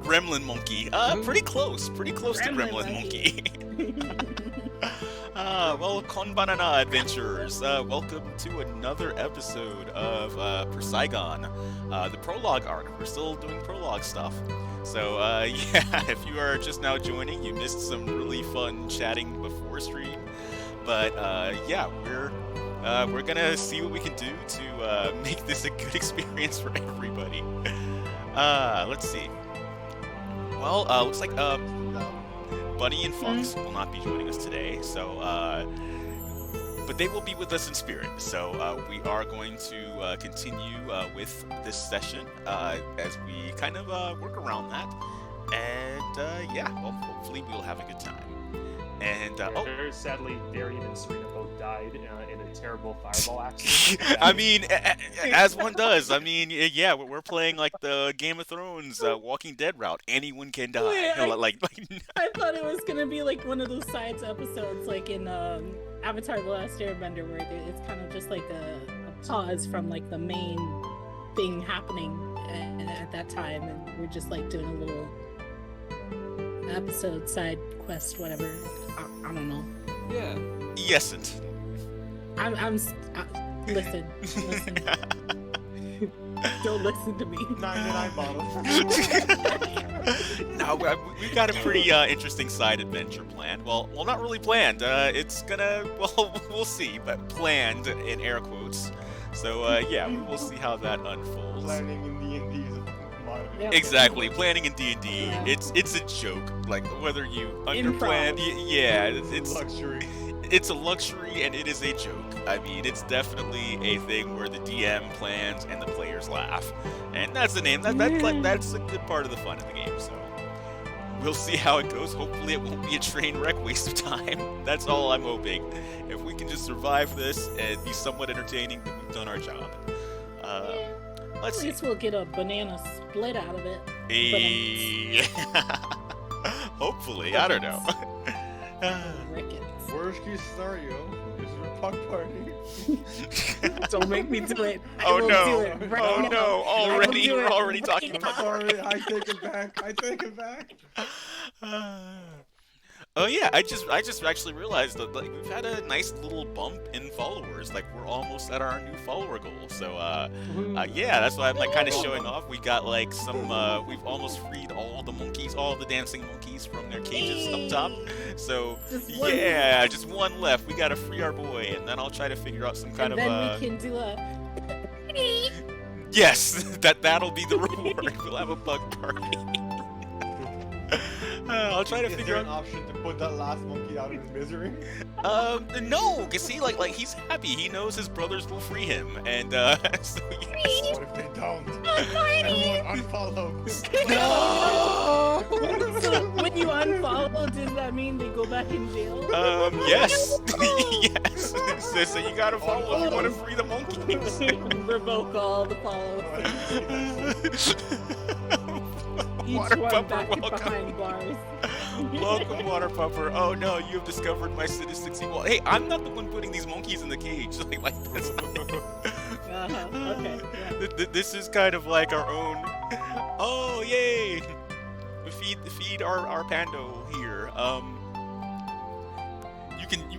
Gremlin monkey. Pretty close to Gremlin monkey. Well, Konbanana adventurers, welcome to another episode of Percaigon, the prologue arc. We're still doing prologue stuff. So, yeah, if you are just now joining, you missed some really fun chatting before stream. But, yeah, we're gonna see what we can do to make this a good experience for everybody. Let's see. Well, looks like Bunny and Fox will not be joining us today, so but they will be with us in spirit. So we are going to continue with this session as we kind of work around that, and yeah, well, hopefully we'll have a good time. And sadly, Darian and Serena both died in a terrible fireball accident. I mean, as one does. I mean, yeah, we're playing like the Game of Thrones Walking Dead route. Anyone can die. Wait, I I thought it was gonna be like one of those sides episodes, like in Avatar: The Last Airbender, where it's kind of just like a pause from like the main thing happening at that time, and we're just like doing a little episode side quest, whatever. I don't know. Yeah. Yesn't. Listen. Don't listen to me. 99 bottles. No, we've got a pretty interesting side adventure planned. Well, not really planned. It's gonna, well, we'll see, but planned in air quotes. So, yeah, we'll see how that unfolds. Planning in D&D is Yep. Exactly, planning in D&D, Yeah. it's a joke. Like, whether you underplan, yeah, it's luxury. It's a luxury and it is a joke. I mean, it's definitely a thing where the DM plans and the players laugh, and that's the name. That's a good part of the fun of the game. So we'll see how it goes. Hopefully, it won't be a train wreck waste of time. That's all I'm hoping. If we can just survive this and be somewhat entertaining, then we've done our job. Let's At see. least we'll get a banana split out of it. Hopefully, I don't know. Rickets. Worst case scenario is a punk party. Don't make me do it. I Oh will no! do it right Oh now. no! Already, I will do we're it already right talking now. about. Sorry, I take it back. Oh yeah, I just actually realized that like we've had a nice little bump in followers. Like we're almost at our new follower goal. So yeah, that's why I'm like kind of showing off. We got like some. We've almost freed all the monkeys, all the dancing monkeys from their cages up top. So yeah, just one left. We gotta free our boy, and then I'll try to figure out some kind And of. then we can do a. Yes, that'll be the reward. We'll have a bug party. I'll try to Is figure there an out. option to put that last monkey out of his misery? No, cause see, like he's happy. He knows his brothers will free him, and so yes. What if they don't? Everyone unfollow. No. So when you unfollow, does that mean they go back in jail? Yes, yes. So you gotta follow if you want to free the monkeys. Revoke all the follows. Each Water one Pupper, back welcome. behind bars. Welcome, Water Pupper. Oh no, you have discovered my sadistic sequel. Hey, I'm not the one putting these monkeys in the cage. Like that's Okay. Yeah. This is kind of like our own. Oh yay! Feed our pando here.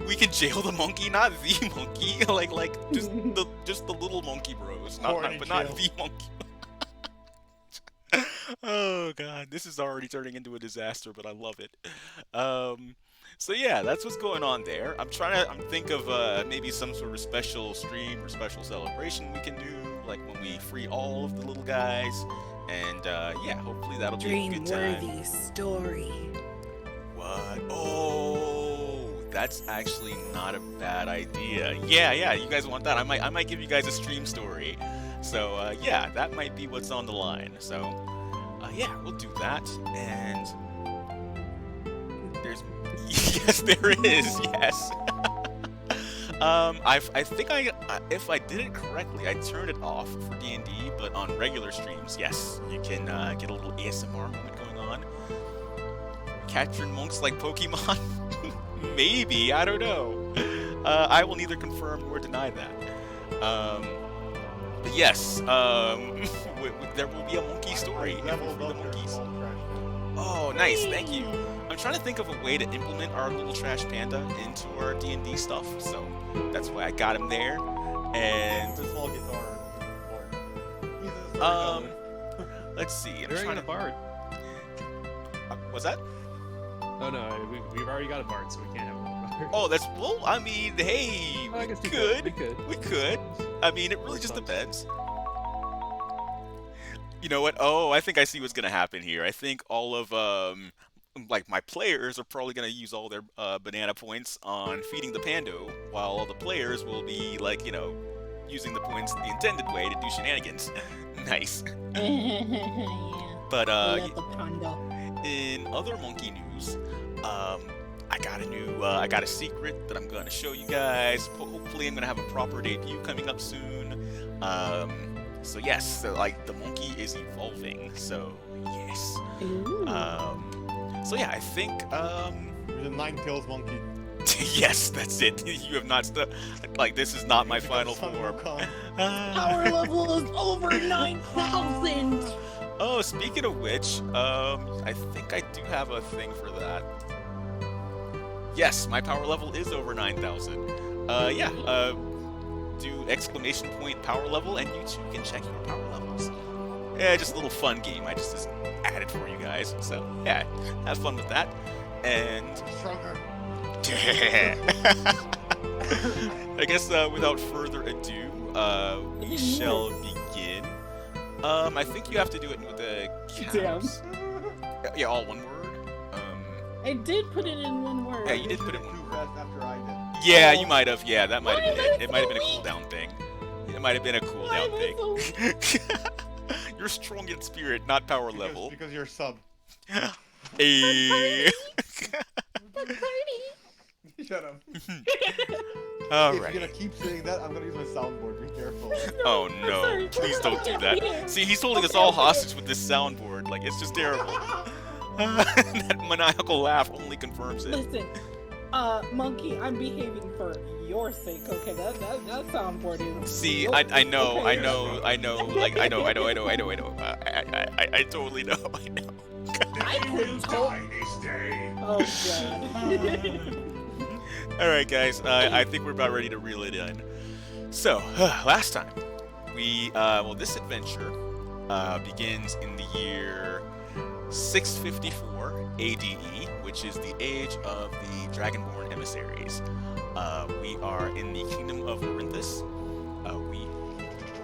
We can jail the monkey, not the monkey. like just the little monkey bros, but not the monkey. Oh god, this is already turning into a disaster, but I love it. So yeah, that's what's going on there. I'm think of maybe some sort of special stream or special celebration we can do, like when we free all of the little guys, and yeah, hopefully that'll be a good time. Dream-worthy story. What? Oh, that's actually not a bad idea. Yeah, you guys want that? I might give you guys a stream story. So yeah, that might be what's on the line. So yeah, we'll do that. And there's yes, there is. Yes. I think if I did it correctly, I turned it off for D&D, but on regular streams, yes, you can get a little ASMR moment going on. Capturing monks like Pokemon? Maybe, I don't know. I will neither confirm nor deny that. But yes, there will be a monkey story I leveled for the up your monkeys. small trash can. Oh, nice, thank you. I'm trying to think of a way to implement our little trash panda into our D&D stuff, so that's why I got him there. And The small guitar. He's a um, storyteller. let's see. I'm We already trying got a bard. what's that? Oh no, we've already got a bard, so we can't have another bard. Oh, that's well. I mean, hey, Well, I guess we we could. could. We could. I mean, it really That's just fun. depends. You know what? Oh, I think I see what's gonna happen here. I think all of like my players are probably gonna use all their banana points on feeding the pando, while all the players will be like, using the points the intended way to do shenanigans. Nice. Yeah. But Let the panda. in other monkey news, I got a secret that I'm gonna show you guys. Hopefully, I'm gonna have a proper debut coming up soon. So yes, so like the monkey is evolving. So yes. Ooh. So yeah, I think There's a 9-tails monkey. yes, that's it. You have not like this is not my final Son of form. a con. Power level is over 9,000. Oh, speaking of which, I think I do have a thing for that. Yes, my power level is over 9,000. Yeah, do exclamation point power level, and you too can check your power levels. Yeah, just a little fun game. I just added for you guys. So yeah, have fun with that. And Stronger. I guess without further ado, we shall begin. I think you have to do it with the caps. Yeah, all one word. I did put it in one word. Yeah, you did put it too in one word. fast after I did. Yeah, you might have. Yeah, that might Why have been am I it. It might have been a so weak? cooldown thing. It might have been a Why cooldown am I thing. You're strong in spirit, not power level. Because you're sub. Hey. Shut up. All If you're right. gonna keep saying that, I'm gonna use my soundboard. Be careful. Oh no! sorry. Please don't do Okay. that. See, he's holding us all hostage with this soundboard. Like it's just terrible. That maniacal laugh only confirms it. Listen, monkey, I'm behaving for your sake. Okay, that soundboard is. See, yours, I know, okay? I know. Like I know. I totally know. I know. I could talk. Oh god. All right, guys. I think we're about ready to reel it in. So, last time this adventure begins in the year 654 ADE, which is the age of the Dragonborn emissaries. We are in the Kingdom of Orinthus.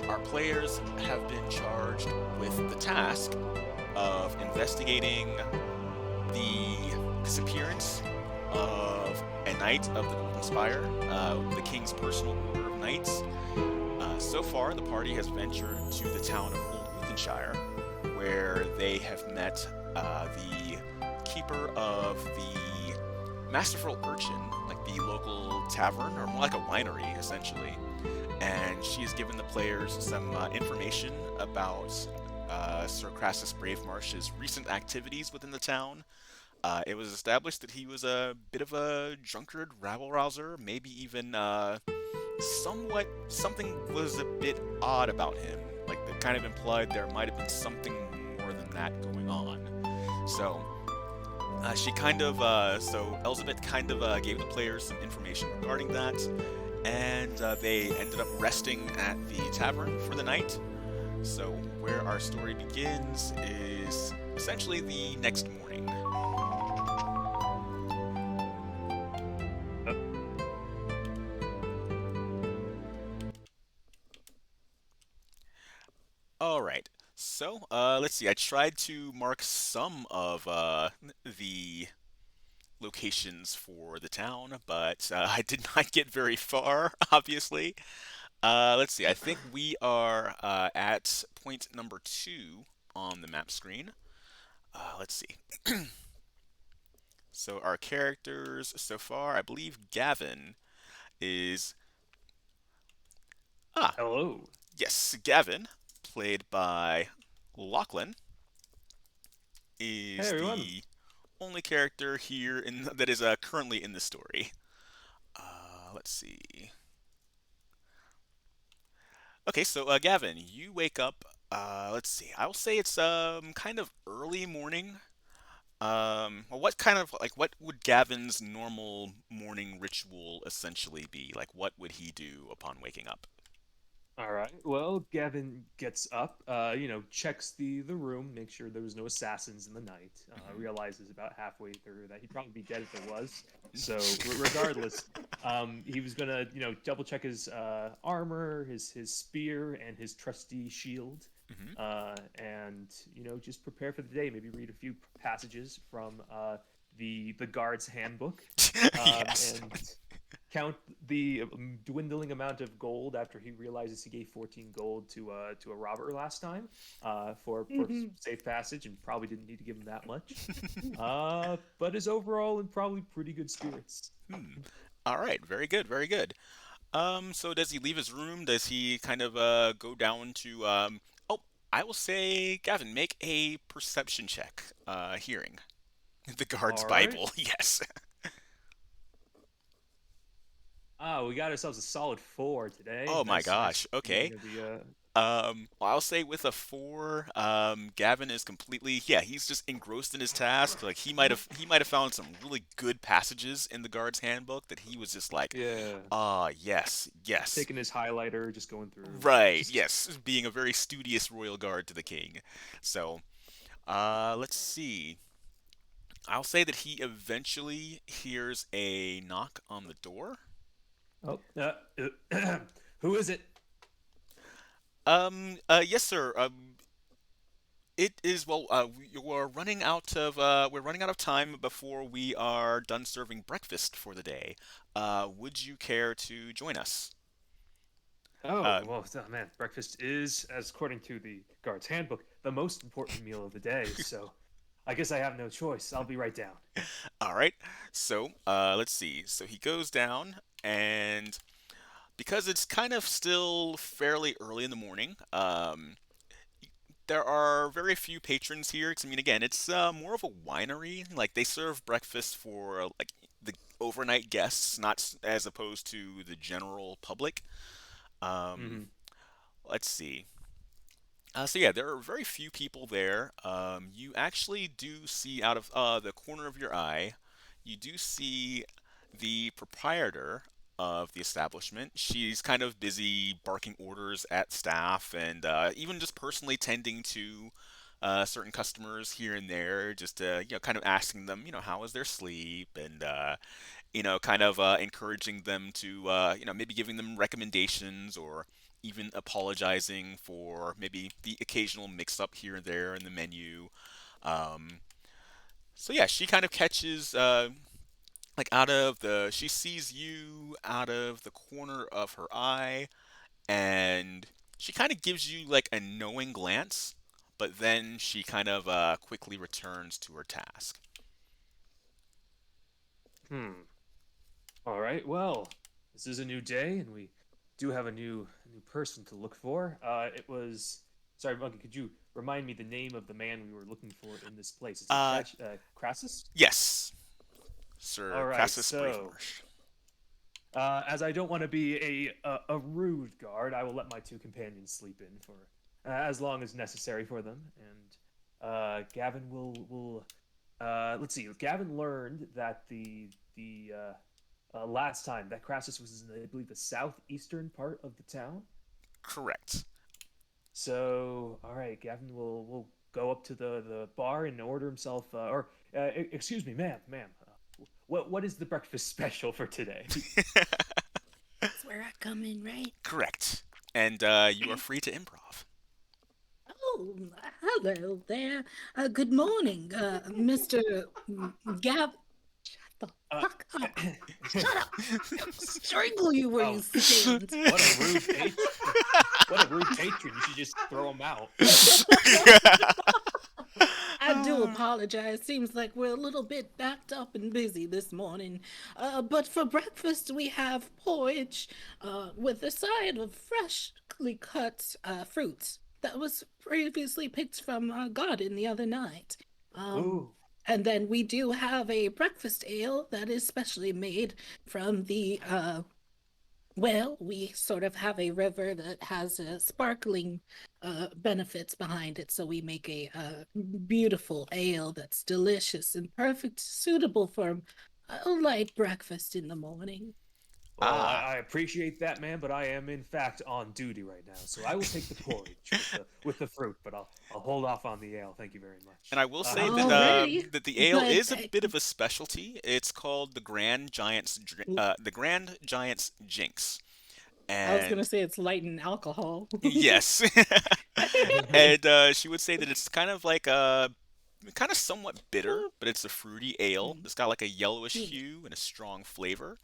Our players have been charged with the task of investigating the disappearance of a knight of the Golden Spire, the king's personal order of knights. So far, the party has ventured to the town of Old Uthonshire, where they have met the keeper of the Masterful Urchin, like the local tavern, or more like a winery, essentially. And she has given the players some information about Sir Crassus Bravemarsh's recent activities within the town. It was established that he was a bit of a drunkard, rabble-rouser, maybe even something was a bit odd about him. Like, that kind of implied there might have been something more than that going on. So, so Elizabeth kind of gave the players some information regarding that, and they ended up resting at the tavern for the night. So, where our story begins is essentially the next morning. All right. So, let's see. I tried to mark some of the locations for the town, but I did not get very far, obviously. Let's see. I think we are at point number 2 on the map screen. Let's see. So our characters so far, I believe Gavin is... Hello. Yes, Gavin, played by Lachlan, Hey is everyone. the only character here that is currently in the story. Let's see. Okay, so Gavin, you wake up. Let's see. I'll say it's kind of early morning. Well, what kind of like what would Gavin's normal morning ritual essentially be? Like, what would he do upon waking up? All right. Well, Gavin gets up, checks the room, makes sure there was no assassins in the night. Realizes about halfway through that he'd probably be dead if there was. So, regardless, he was gonna, double check his armor, his spear, and his trusty shield, Hmm. and just prepare for the day. Maybe read a few passages from the guard's handbook, Yes. and count the dwindling amount of gold after he realizes he gave 14 gold to a robber last time for safe passage, and probably didn't need to give him that much. But is overall in probably pretty good spirits. Hmm. All right. Very good. Very good. So does he leave his room? Does he kind of go down to Oh, I will say, Gavin, make a perception check. Hearing the guard's All right. Bible. Yes. We got ourselves a solid 4 today. Oh my Nice gosh. Okay. beginning of the. Well, I'll say with a four, Gavin is completely, yeah, he's just engrossed in his task. Like he might have found some really good passages in the guard's handbook that he was just like, Yeah. yes, yes. Taking his highlighter, just going through. Right, Just yes, being a very studious royal guard to the king. So, let's see. I'll say that he eventually hears a knock on the door. oh, who is it? Yes, sir. It is well. We're running out of time before we are done serving breakfast for the day. Would you care to join us? Oh, Uh, well, man, breakfast is, as according to the guard's handbook, the most important meal of the day. So, I guess I have no choice. I'll be right down. all right. So, let's see. So he goes down, and because it's kind of still fairly early in the morning, there are very few patrons here. 'Cause, I mean, again, it's more of a winery. Like they serve breakfast for like the overnight guests, not as opposed to the general public. Um, Hmm. let's see. So yeah, there are very few people there. You actually do see out of the corner of your eye, you do see the proprietor of the establishment. She's kind of busy barking orders at staff and even just personally tending to certain customers here and there, just kind of asking them, how was their sleep and kind of encouraging them to, maybe giving them recommendations or even apologizing for maybe the occasional mix-up here and there in the menu. Um, so yeah, she kind of catches, she sees you out of the corner of her eye, and she kind of gives you like a knowing glance, but then she kind of quickly returns to her task. Hmm. All right. Well, this is a new day, and we do have a new person to look for. It was. Sorry, Monkey. Could you remind me the name of the man we were looking for in this place? Is it Uh, Crassus? yes, Sir All right. Crassus So, Bravemarsh. as I don't want to be a rude guard, I will let my two companions sleep in for as long as necessary for them. And Gavin will let's see. Gavin learned that the last time that Crassus was in, I believe, the southeastern part of the town. Correct. So, all right, Gavin will go up to the bar and order himself, excuse me, ma'am. What is the breakfast special for today? That's where I come in, right? Correct. And you are free to improv. Oh, hello there. Good morning, Mr. Gav. Shut the Uh, fuck up. Shut up. I'll strangle you where you oh, stand. what a rude patron! What a rude patron! You should just throw him out. I do apologize. Seems like we're a little bit backed up and busy this morning. But for breakfast, we have porridge with a side of freshly cut fruits that was previously picked from our garden the other night. Um, Ooh, and then we do have a breakfast ale that is specially made from the Well, we sort of have a river that has sparkling benefits behind it, so we make a beautiful ale that's delicious and perfect, suitable for a light breakfast in the morning. Well, Ah. I appreciate that, man, but I am in fact on duty right now, so I will take the porridge with the fruit, but I'll hold off on the ale. Thank you very much. And I will say Alrighty, that the ale but is a bit of a specialty. It's called the Grand Giant's Jinx. I was gonna And say it's light in alcohol. yes. And she would say that it's kind of like kind of somewhat bitter, but it's a fruity ale. It's got like a yellowish Yeah. hue and a strong flavor.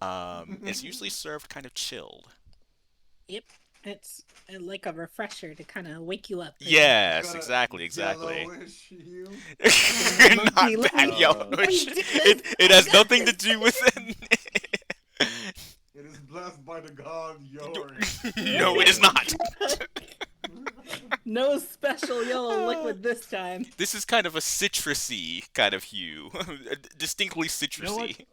It's usually served kind of chilled. Yep, it's like a refresher to kind of wake you up. Yes, Got a exactly. yellowish hue. Not that yellowish. It has nothing to do with it. It is blessed by the god yours. No, it is not. No special yellow liquid this time. This is kind of a citrusy kind of hue, distinctly You know what? citrusy.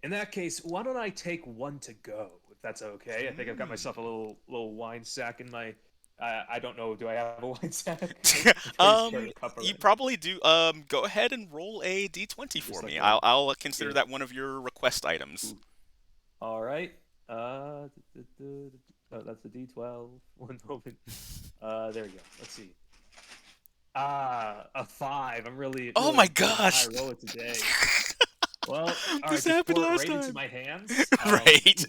In that case, why don't I take one to go, if that's okay? I think I've got myself a little wine sack in my. I don't know. Do I have a wine sack? You probably do. Go ahead and roll a d20 for Just me. like a- I'll consider yeah. that one of your request items. All right. Oh, that's the D12. One moment. There we go. Let's see. A 5. I'm really. Oh really my getting a high gosh! roll it today. Well, all right. This Just happened pour it last right time. into my hands. Right.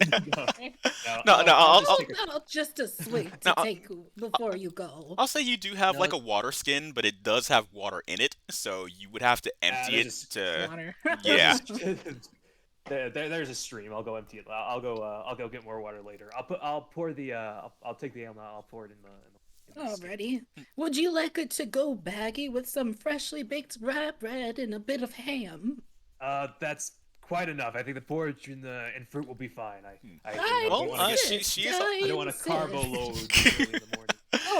No, I'll I'll- just take a- No, just a swig No, to take before you go. I'll say you do have No. like a water skin, but it does have water in it, so you would have to empty it there's to. Water. Yeah. There's a stream. I'll go empty it. I'll go get more water later. I'll take the ale now. I'll pour it in the skin. Alrighty. Would you like it to go baggy with some freshly baked rye bread and a bit of ham? That's quite enough. I think the porridge and fruit will be fine. I I don't Well, want to she is. I don't want to carbo load early in the morning.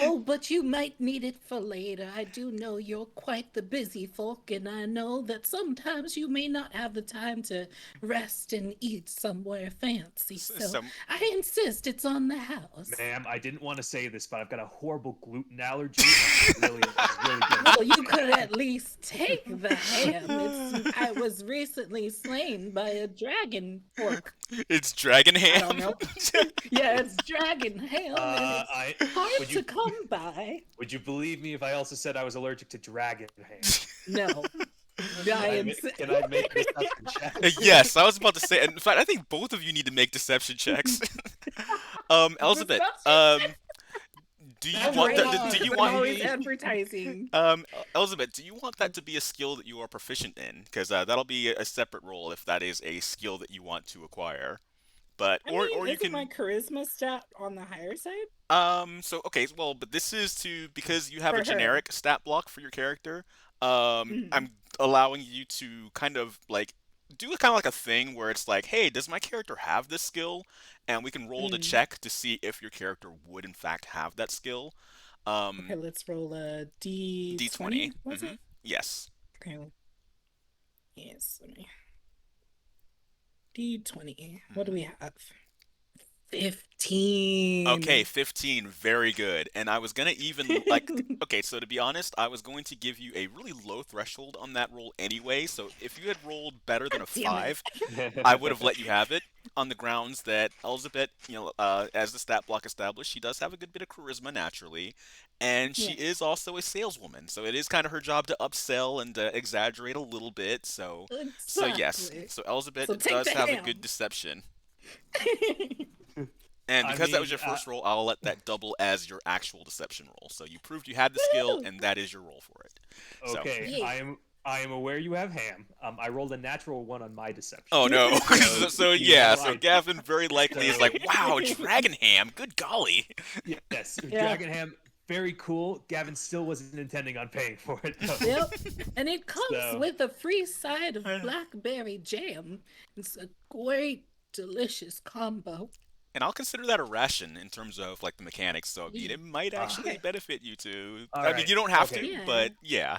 Oh, but you might need it for later. I do know you're quite the busy folk, and I know that sometimes you may not have the time to rest and eat somewhere fancy. So Some- I insist it's on the house. Ma'am, I didn't want to say this, but I've got a horrible gluten allergy. It's really good. Well, you could at least take the ham. I was recently slain by a dragon pork. It's dragon I ham. don't know. Yeah, it's dragon ham, and it's hard would to you come by. would you believe me if I also said I was allergic to dragon ham? No. Can I make this check? Yes, I was about to say. In fact, I think both of you need to make deception checks. Elizabeth, do you That's want right. that? Do you I'm want? always advertising? Elizabeth, do you want that to be a skill that you are proficient in? Because that'll be a separate roll if that is a skill that you want to acquire. But I mean, or you isn't can. my charisma stat on the higher side? So okay, well, but this is because you have For a her. generic stat block for your character. Mhm. I'm allowing you to kind of like do kind of like a thing where it's like, hey, does my character have this skill? And we can roll to Mm. check to see if your character would in fact have that skill. Okay, let's roll a D20. D20. Was it? Yes. Okay. Yes. Let me. D20. What do we have? 15. Okay, 15, very good. And I was gonna even like, okay, so to be honest, I was going to give you a really low threshold on that roll anyway. So if you had rolled better than a Damn it. 5, I would have let you have it on the grounds that Elizabeth, as the stat block established, she does have a good bit of charisma naturally, and she Yeah. is also a saleswoman. So it is kind of her job to upsell and exaggerate a little bit. So yes, Exactly. so Elizabeth So take does the have a ham. good deception. And I because that was mean, your first roll, I'll let that double as your actual deception roll. So you proved you had the skill, Woo! and that is your roll for it. So. Okay, Yeah. I am aware you have ham. I rolled a natural 1 on my deception. Oh no! So you yeah, know, so Gavin very likely is like, wow, dragon ham, good golly. Yes, Yeah. dragon ham, very cool. Gavin still wasn't intending on paying for it. though. Yep. And it comes So- with a free side of blackberry jam. It's a great, delicious combo. And I'll consider that a ration in terms of like the mechanics. So I mean, it might actually Okay. benefit you to. All I mean, right, you don't have okay. to, Yeah. but yeah.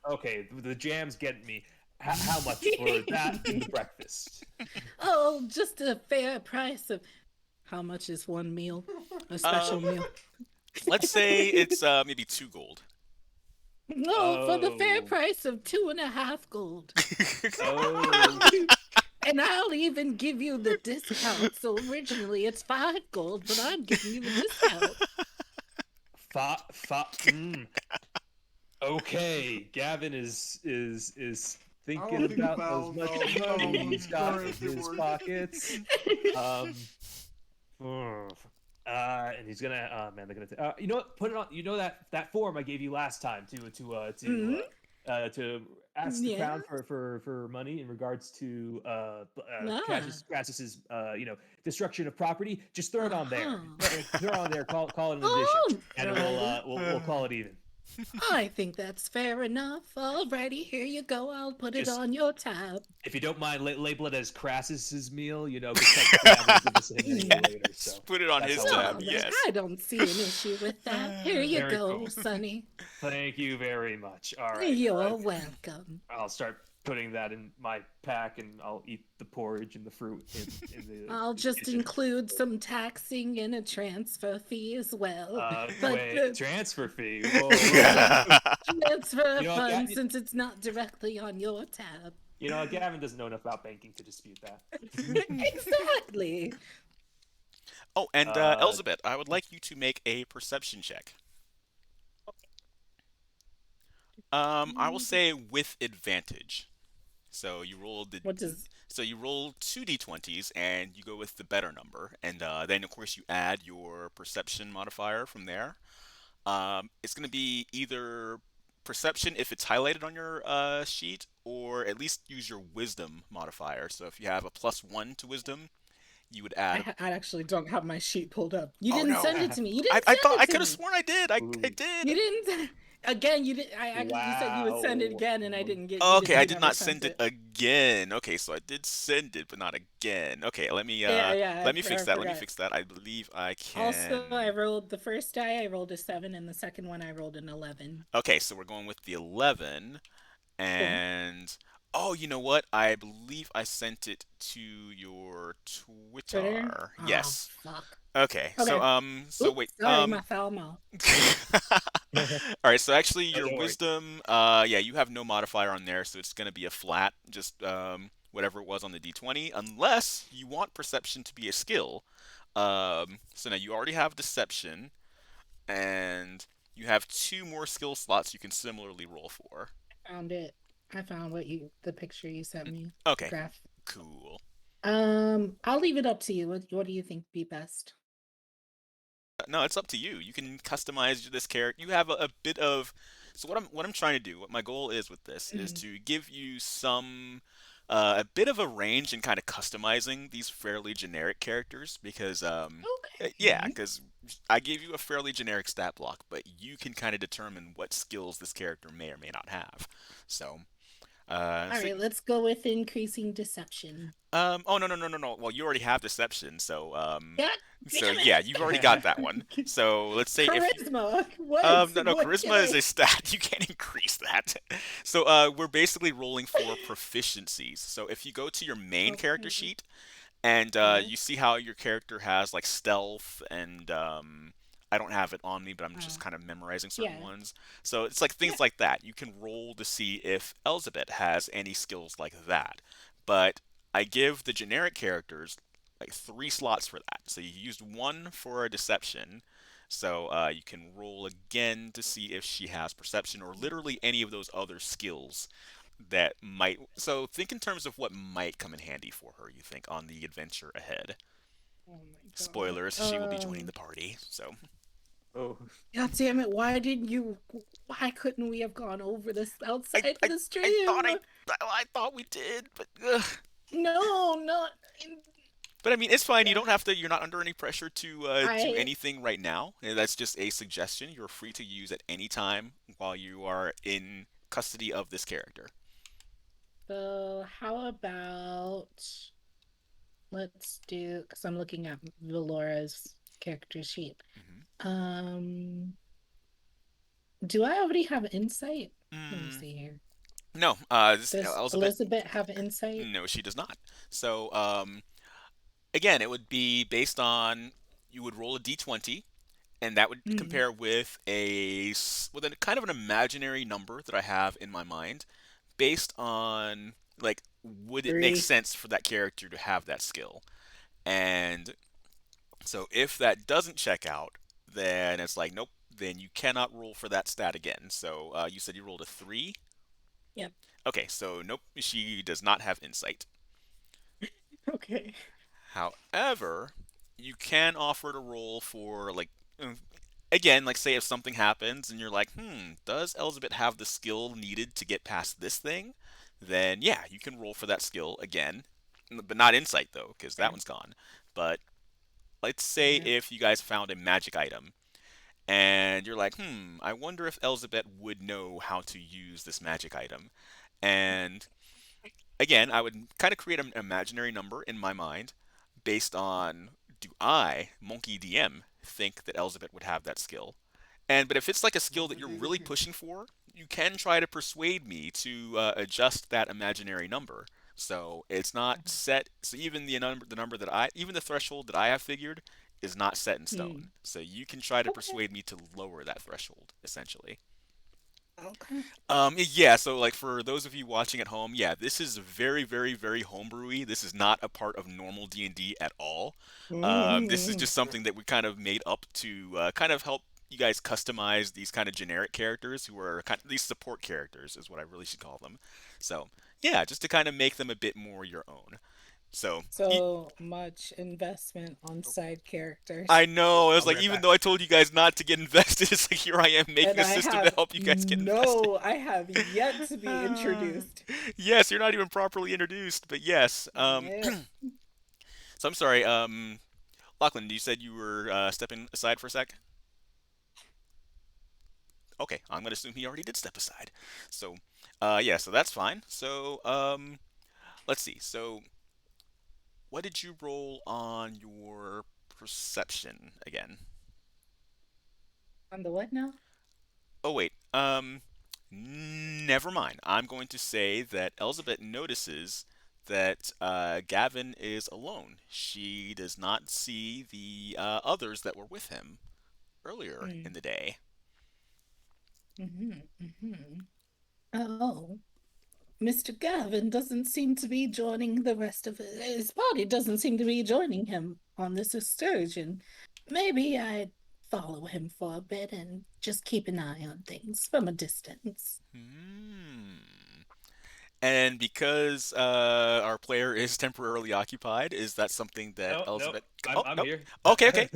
Okay, the jam's getting me. How much for that and breakfast? Oh, just a fair price of how much is one meal? A special meal? Let's say it's maybe 2 gold. No, for the fair Oh. price of 2.5 gold. Oh. And I'll even give you the discount. So originally it's 5 gold, but I'm giving you the discount. Okay, Gavin is I don't thinking think about about those much no, money no, he's got in currency his worth. pockets. And he's gonna. Oh man, they're gonna. You know what? Put it on. You know that form I gave you last time to ask the Yeah. crown for money in regards to Ah. Crassus's destruction of property. Just throw it on there. Uh-huh. Throw it on there. Call it an addition, Oh, and we'll call it even. I think that's fair enough. Alrighty, here you go. I'll put it Just- on your tab. If you don't mind, label it as Crassus's meal. Because technically I'm gonna give this to him anyway later. So Just put it on that's his how tab. it No, Yes. I don't see an issue with that. Here you Very go, cool. Sonny. Thank you very much. All right. You're welcome. I'll start putting that in my pack, and I'll eat the porridge and the fruit in the. I'll just kitchen. include some taxing and a transfer fee as well. But Wait, transfer fee. Whoa. transfer You know what, fund Gavin- since it's not directly on your tab. You know, Gavin doesn't know enough about banking to dispute that. Exactly. Oh, and Uh, Elizabeth, I would like you to make a perception check. I will say with advantage. So you roll What does So you roll 2d20s and you go with the better number, and then of course you add your perception modifier from there. It's going to be either perception if it's highlighted on your sheet, or at least use your wisdom modifier. So if you have a +1 to wisdom, you would add. I actually don't have my sheet pulled up. You Oh, didn't no. send it to me. You didn't I send thought it I to could have me. sworn I did. I Ooh. did. You didn't. Again, you did. You said you would send it Wow. again, and I didn't get. Oh, you okay, I you did never not sent send it again. Okay, so I did send it, but not again. Okay, let me Yeah, let me fix I that. Let me forgot. fix that. I believe I can. Also, I rolled the first die. I rolled a 7, and the second one I rolled an 11. Okay, so we're going with the 11, and oh, you know what? I believe I sent it to your Twitter. Twitter? Yes. Oh, fuck. Okay. So Okay. so Oops, wait. Sorry, my foul mouth. All right, so actually your don't worry. wisdom, yeah, you have no modifier on there, so it's going to be a flat, just whatever it was on the d20, unless you want perception to be a skill. So now you already have deception, and you have 2 more skill slots you can similarly roll for. Found it. I found the picture you sent me. Okay, Graph. cool. I'll leave it up to you. What do you think be best? No, it's up to you. You can customize this character. You have a bit of. So what I'm trying to do, what my goal is with this, is to give you some a bit of a range in kind of customizing these fairly generic characters because Okay. yeah, because I gave you a fairly generic stat block, but you can kind of determine what skills this character may or may not have. So. All So right, let's go with increasing deception. oh no. Well, you already have deception, so God so damn it. yeah, you've already got that one. So let's say if you, Charisma. What? no, What charisma can is I- a stat. You can't increase that. So we're basically rolling for proficiencies. So if you go to your main character Okay. sheet and Yeah. you see how your character has like stealth and I don't have it on me, but I'm just kind of memorizing certain Yeah. ones. So it's like things like that. You can roll to see if Elizabeth has any skills like that. But I give the generic characters like 3 slots for that. So you used 1 for a deception. So you can roll again to see if she has perception or literally any of those other skills that might. So think in terms of what might come in handy for her, you think, on the adventure ahead. Oh my God. Spoilers, she will be joining the party. So. Oh. God damn it! Why couldn't we have gone over this outside of the stream? I thought we did, but ugh. No, not. But I mean, it's fine. You don't have to. You're not under any pressure to do I- anything right now. That's just a suggestion. You're free to use at any time while you are in custody of this character. So how about let's do because I'm looking at Velora's character sheet. Do I already have insight? Let me see here. No, this Does Elizabeth. Elizabeth have insight? No, she does not. So, again, it would be based on you would roll a d20, and that would Hmm. compare with with a kind of an imaginary number that I have in my mind, based on like would it make 3. sense for that character to have that skill? And so if that doesn't check out, then it's like nope. Then you cannot roll for that stat again. So you said you rolled a 3. Yep. Okay, so nope, she does not have insight. Okay. However, you can offer to roll for again, like say if something happens and you're like, does Elizabeth have the skill needed to get past this thing? Then yeah, you can roll for that skill again, but not insight though, because that Okay. one's gone. But let's say Yeah. if you guys found a magic item and you're like, I wonder if Elizabeth would know how to use this magic item. And again, I would kind of create an imaginary number in my mind based on do I, Monkey DM, think that Elizabeth would have that skill? But if it's like a skill that you're really pushing for, you can try to persuade me to adjust that imaginary number. So it's not set. So even the number that even the threshold that I have figured is not set in Hmm. stone. So you can try to Okay. persuade me to lower that threshold, essentially. Okay. Yeah, so like for those of you watching at home, yeah, this is very, very, very homebrewy. This is not a part of normal D&D at all. This is Mhm. just something that we kind of made up to kind of help you guys customize these kind of generic characters who are kind of these support characters is what I really should call them. So, yeah, just to kind of make them a bit more your own. So, So much investment on side I characters. know. It was I'll be like right even back. though I told you guys not to get invested, it's like here I am making And a I system to have help you guys get invested. I have yet to be introduced. Yes, you're not even properly introduced, but yes. Yeah. So I'm sorry. Lachlan, you said you were stepping aside for a sec. Okay, I'm gonna assume he already did step aside. So, yeah, so that's fine. So, let's see. So, what did you roll on your perception again? On the what now? Oh wait. Never mind. I'm going to say that Elizabeth notices that Gavin is alone. She does not see the others that were with him earlier in Mm. the day. Hmm. Hmm. Oh, Mr. Gavin doesn't seem to be joining the rest of his party, doesn't seem to be joining him on this excursion. Maybe I'd follow him for a bit and just keep an eye on things from a distance. Hmm. And because our player is temporarily occupied, is that something that No, no, Elizabeth? I'm Oh, I'm nope. here. Okay, okay.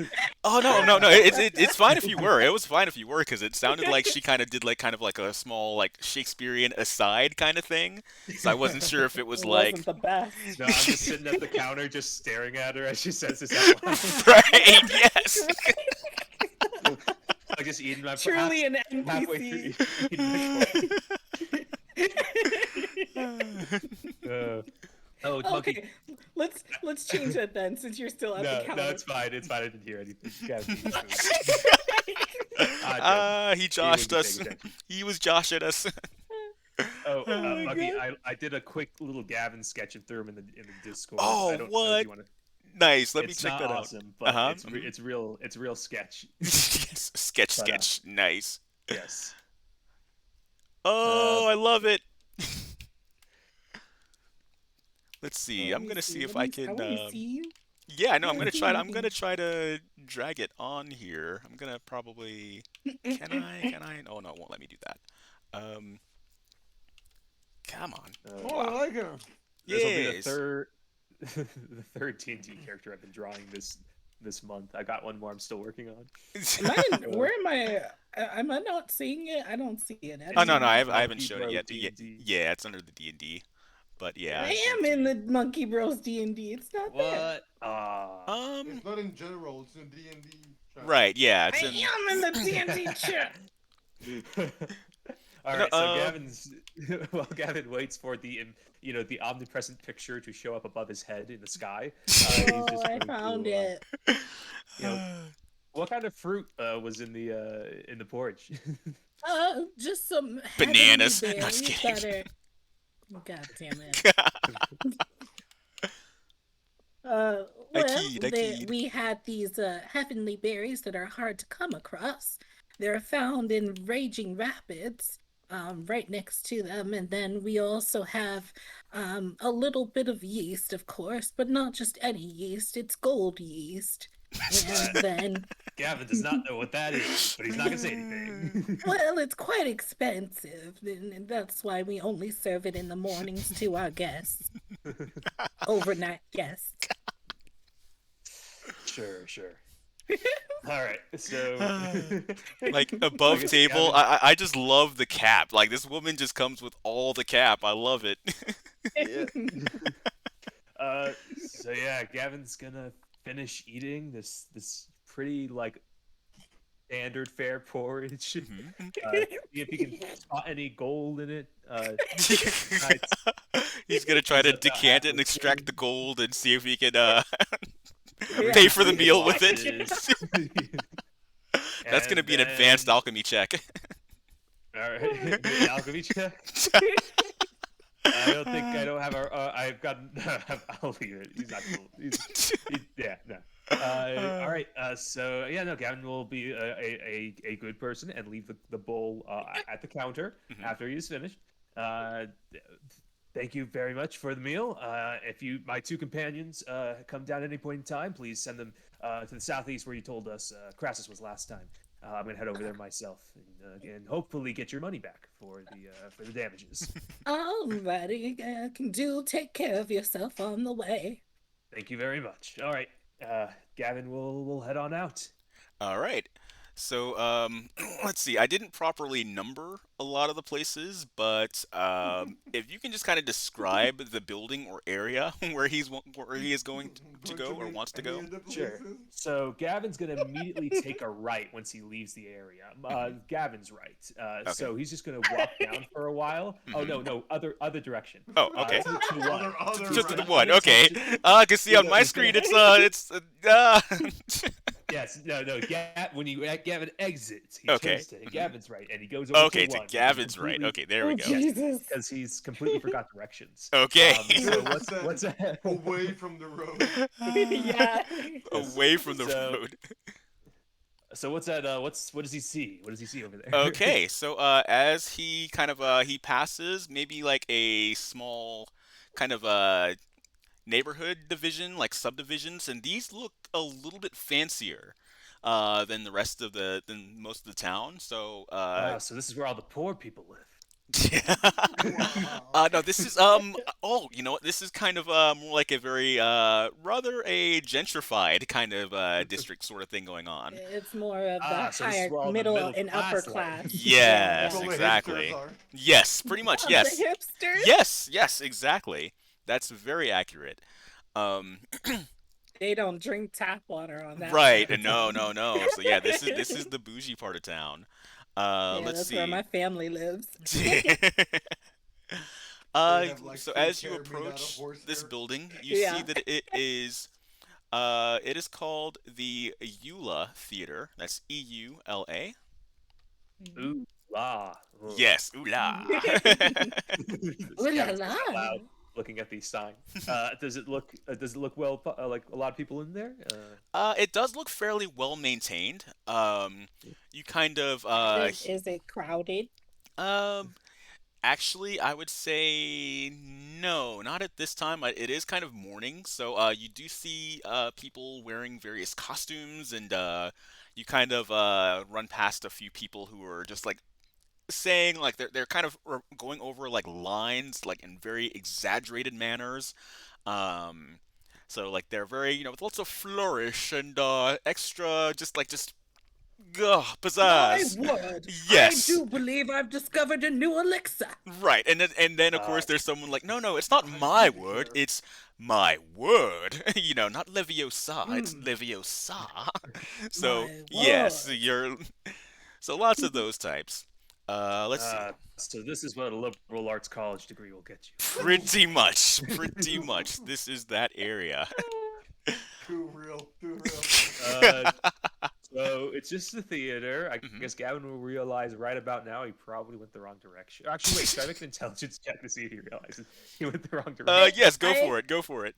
Oh no, no, no. It's fine if you were. It was fine if you were because it sounded like she kind of did like kind of like a small like Shakespearean aside kind of thing. So I wasn't sure if it was It like wasn't the best. No, I'm just sitting at the counter, just staring at her as she says this out loud. right. Yes. I just eating my Truly an halfway through NPC. eating my oh, monkey. Okay, let's change that then, since you're still at the No, counter. it's fine. It's fine. I didn't hear anything. You guys eat food. He He wasn't joshed us. paying attention. He was joshing us. Oh, Oh my Monkey, God. I did a quick little Gavin sketch and threw him in the Discord. Oh, I don't know what? if you want to. Nice. Let me It's check not that out. awesome, but Uh-huh. it's real sketch. Sketch, But, sketch. Nice. Yes. Oh, I love it. Let's I see. I'm wanna gonna see. see if Let I me- I can. want to see you. Yeah, no, I I'm wanna gonna see try. you, I'm gonna Monkey. try to drag it on here. I'm gonna probably. Can I? Can I? Oh no, it won't let me do that. Um, come on. Uh, Oh, I like her. This will be the Yes. third, the third D&D character I've been drawing this month. I got one more I'm still working on. Where am I? Am I not seeing it? I don't see it. Oh no, no, I Monkey haven't shown it Bro yet. D&D. Yeah, it's under the D&D. But yeah, I I'm am going in to. the Monkey Bros D&D. It's not there. What? Ah. It's not in general. It's in D&D. chat. Right. Yeah, I it's in. am in the D&D chat. All No, right, so Gavin's while Gavin waits for the the omnipresent picture to show up above his head in the sky. He's Oh, just I going found to, it. You know, what kind of fruit was in the porridge? Just some Bananas. heavenly No, just berries kidding. that are God damn it. Well, I keyed. we had these heavenly berries that are hard to come across. They're found in raging rapids, right next to them, and then we also have a little bit of yeast, of course, but not just any yeast. It's gold yeast, and then Gavin does not know what that is, but he's not gonna say anything. well, it's quite expensive, and that's why we only serve it in the mornings to our guests, overnight guests. Sure. All right, so Like I above guess table, Gavin- I just love the cap. Like this woman just comes with all the cap. I love it. So yeah, Gavin's gonna finish eating this pretty like standard fare porridge. See if he can spot any gold in it. He's gonna try to He's about decant it and halfway extract through. the gold and see if he can Yeah. pay for the Three meal with it. watches. That's gonna And be an advanced then- alchemy check. All right, alchemy check. I don't have our. I've got. I'll leave it. He's not cool. Yeah, no. All right. So yeah, no. Gavin will be a good person and leave the bowl at the counter Mhm. after he's finished. Thank you very much for the meal. If my two companions come down at any point in time, please send them to the southeast where you told us Crassus was last time. I'm gonna head over there myself and hopefully get your money back for the damages. Alrighty, take care of yourself on the way. Thank you very much. All right, Gavin, we'll head on out. All right. So, let's see. I didn't properly number a lot of the places, but if you can just kind of describe the building or area where he is going to go or wants to go. Sure. So Gavin's gonna immediately take a right once he leaves the area. Gavin's right. So he's just gonna walk down for a while. Oh no, other direction. Oh, okay. To the one. Other Just to the right. one. Okay. Cause see on my screen it's Yes. No. When Gavin exits, he Okay. turns to Gavin's right, and he goes over okay to to one. Gavin's right. Okay, there we Oh, go. Jesus. Because he's completely forgot directions. Okay. So what's that? Away from the road. Yeah. Away from the So- road. So what's that? What does he see? What does he see over there? Okay, so as he kind of he passes maybe like a small kind of neighborhood division, like subdivisions, and these look a little bit fancier than than most of the town. So Wow, so this is where all the poor people live. no, this is oh, you know what? This is kind of more like a very rather a gentrified kind of district sort of thing going on. It's more of the Ah, so this is higher, where all the middle, middle and class upper live. class. Yes, All the exactly. hipsters are. Yes, pretty much. Oh, Yes. The hipsters? Yes, exactly. That's very accurate. Um, They don't drink tap water on that. right. part. No. So yeah, this is the bougie part of town. Yeah, Let's that's see. where my family lives. They have, like, So full as you care made out of approach horse this hair. building, you Yeah. see that it is called the Eula Theater. That's EULA. Ooh, la. Ugh. Yes, ooh la. Ooh la Gavin's la. out loud looking at these signs. Does it look well? Like a lot of people in there? It does look fairly well maintained. You kind of Is it crowded? Um, actually, I would say no, not at this time. It is kind of morning, so you do see people wearing various costumes, and you kind of run past a few people who are just like saying like they're kind of going over like lines like in very exaggerated manners. Um, so like they're very with lots of flourish and extra just My pizzazz. word! Yes. I do believe I've discovered a new elixir. Right, and then of course there's someone like, no, it's not my word, it's my word. Not Leviosa, it's Leviosa. So My yes, word. so lots of those types. Let's see. So this is what a liberal arts college degree will get you. Pretty much. This is that area. Too real. Uh, So it's just the theater. I Mhm. guess Gavin will realize right about now he probably went the wrong direction. Actually, wait, should I make an intelligence check to see if he realizes he went the wrong direction? Yes, go I- for it. Go for it.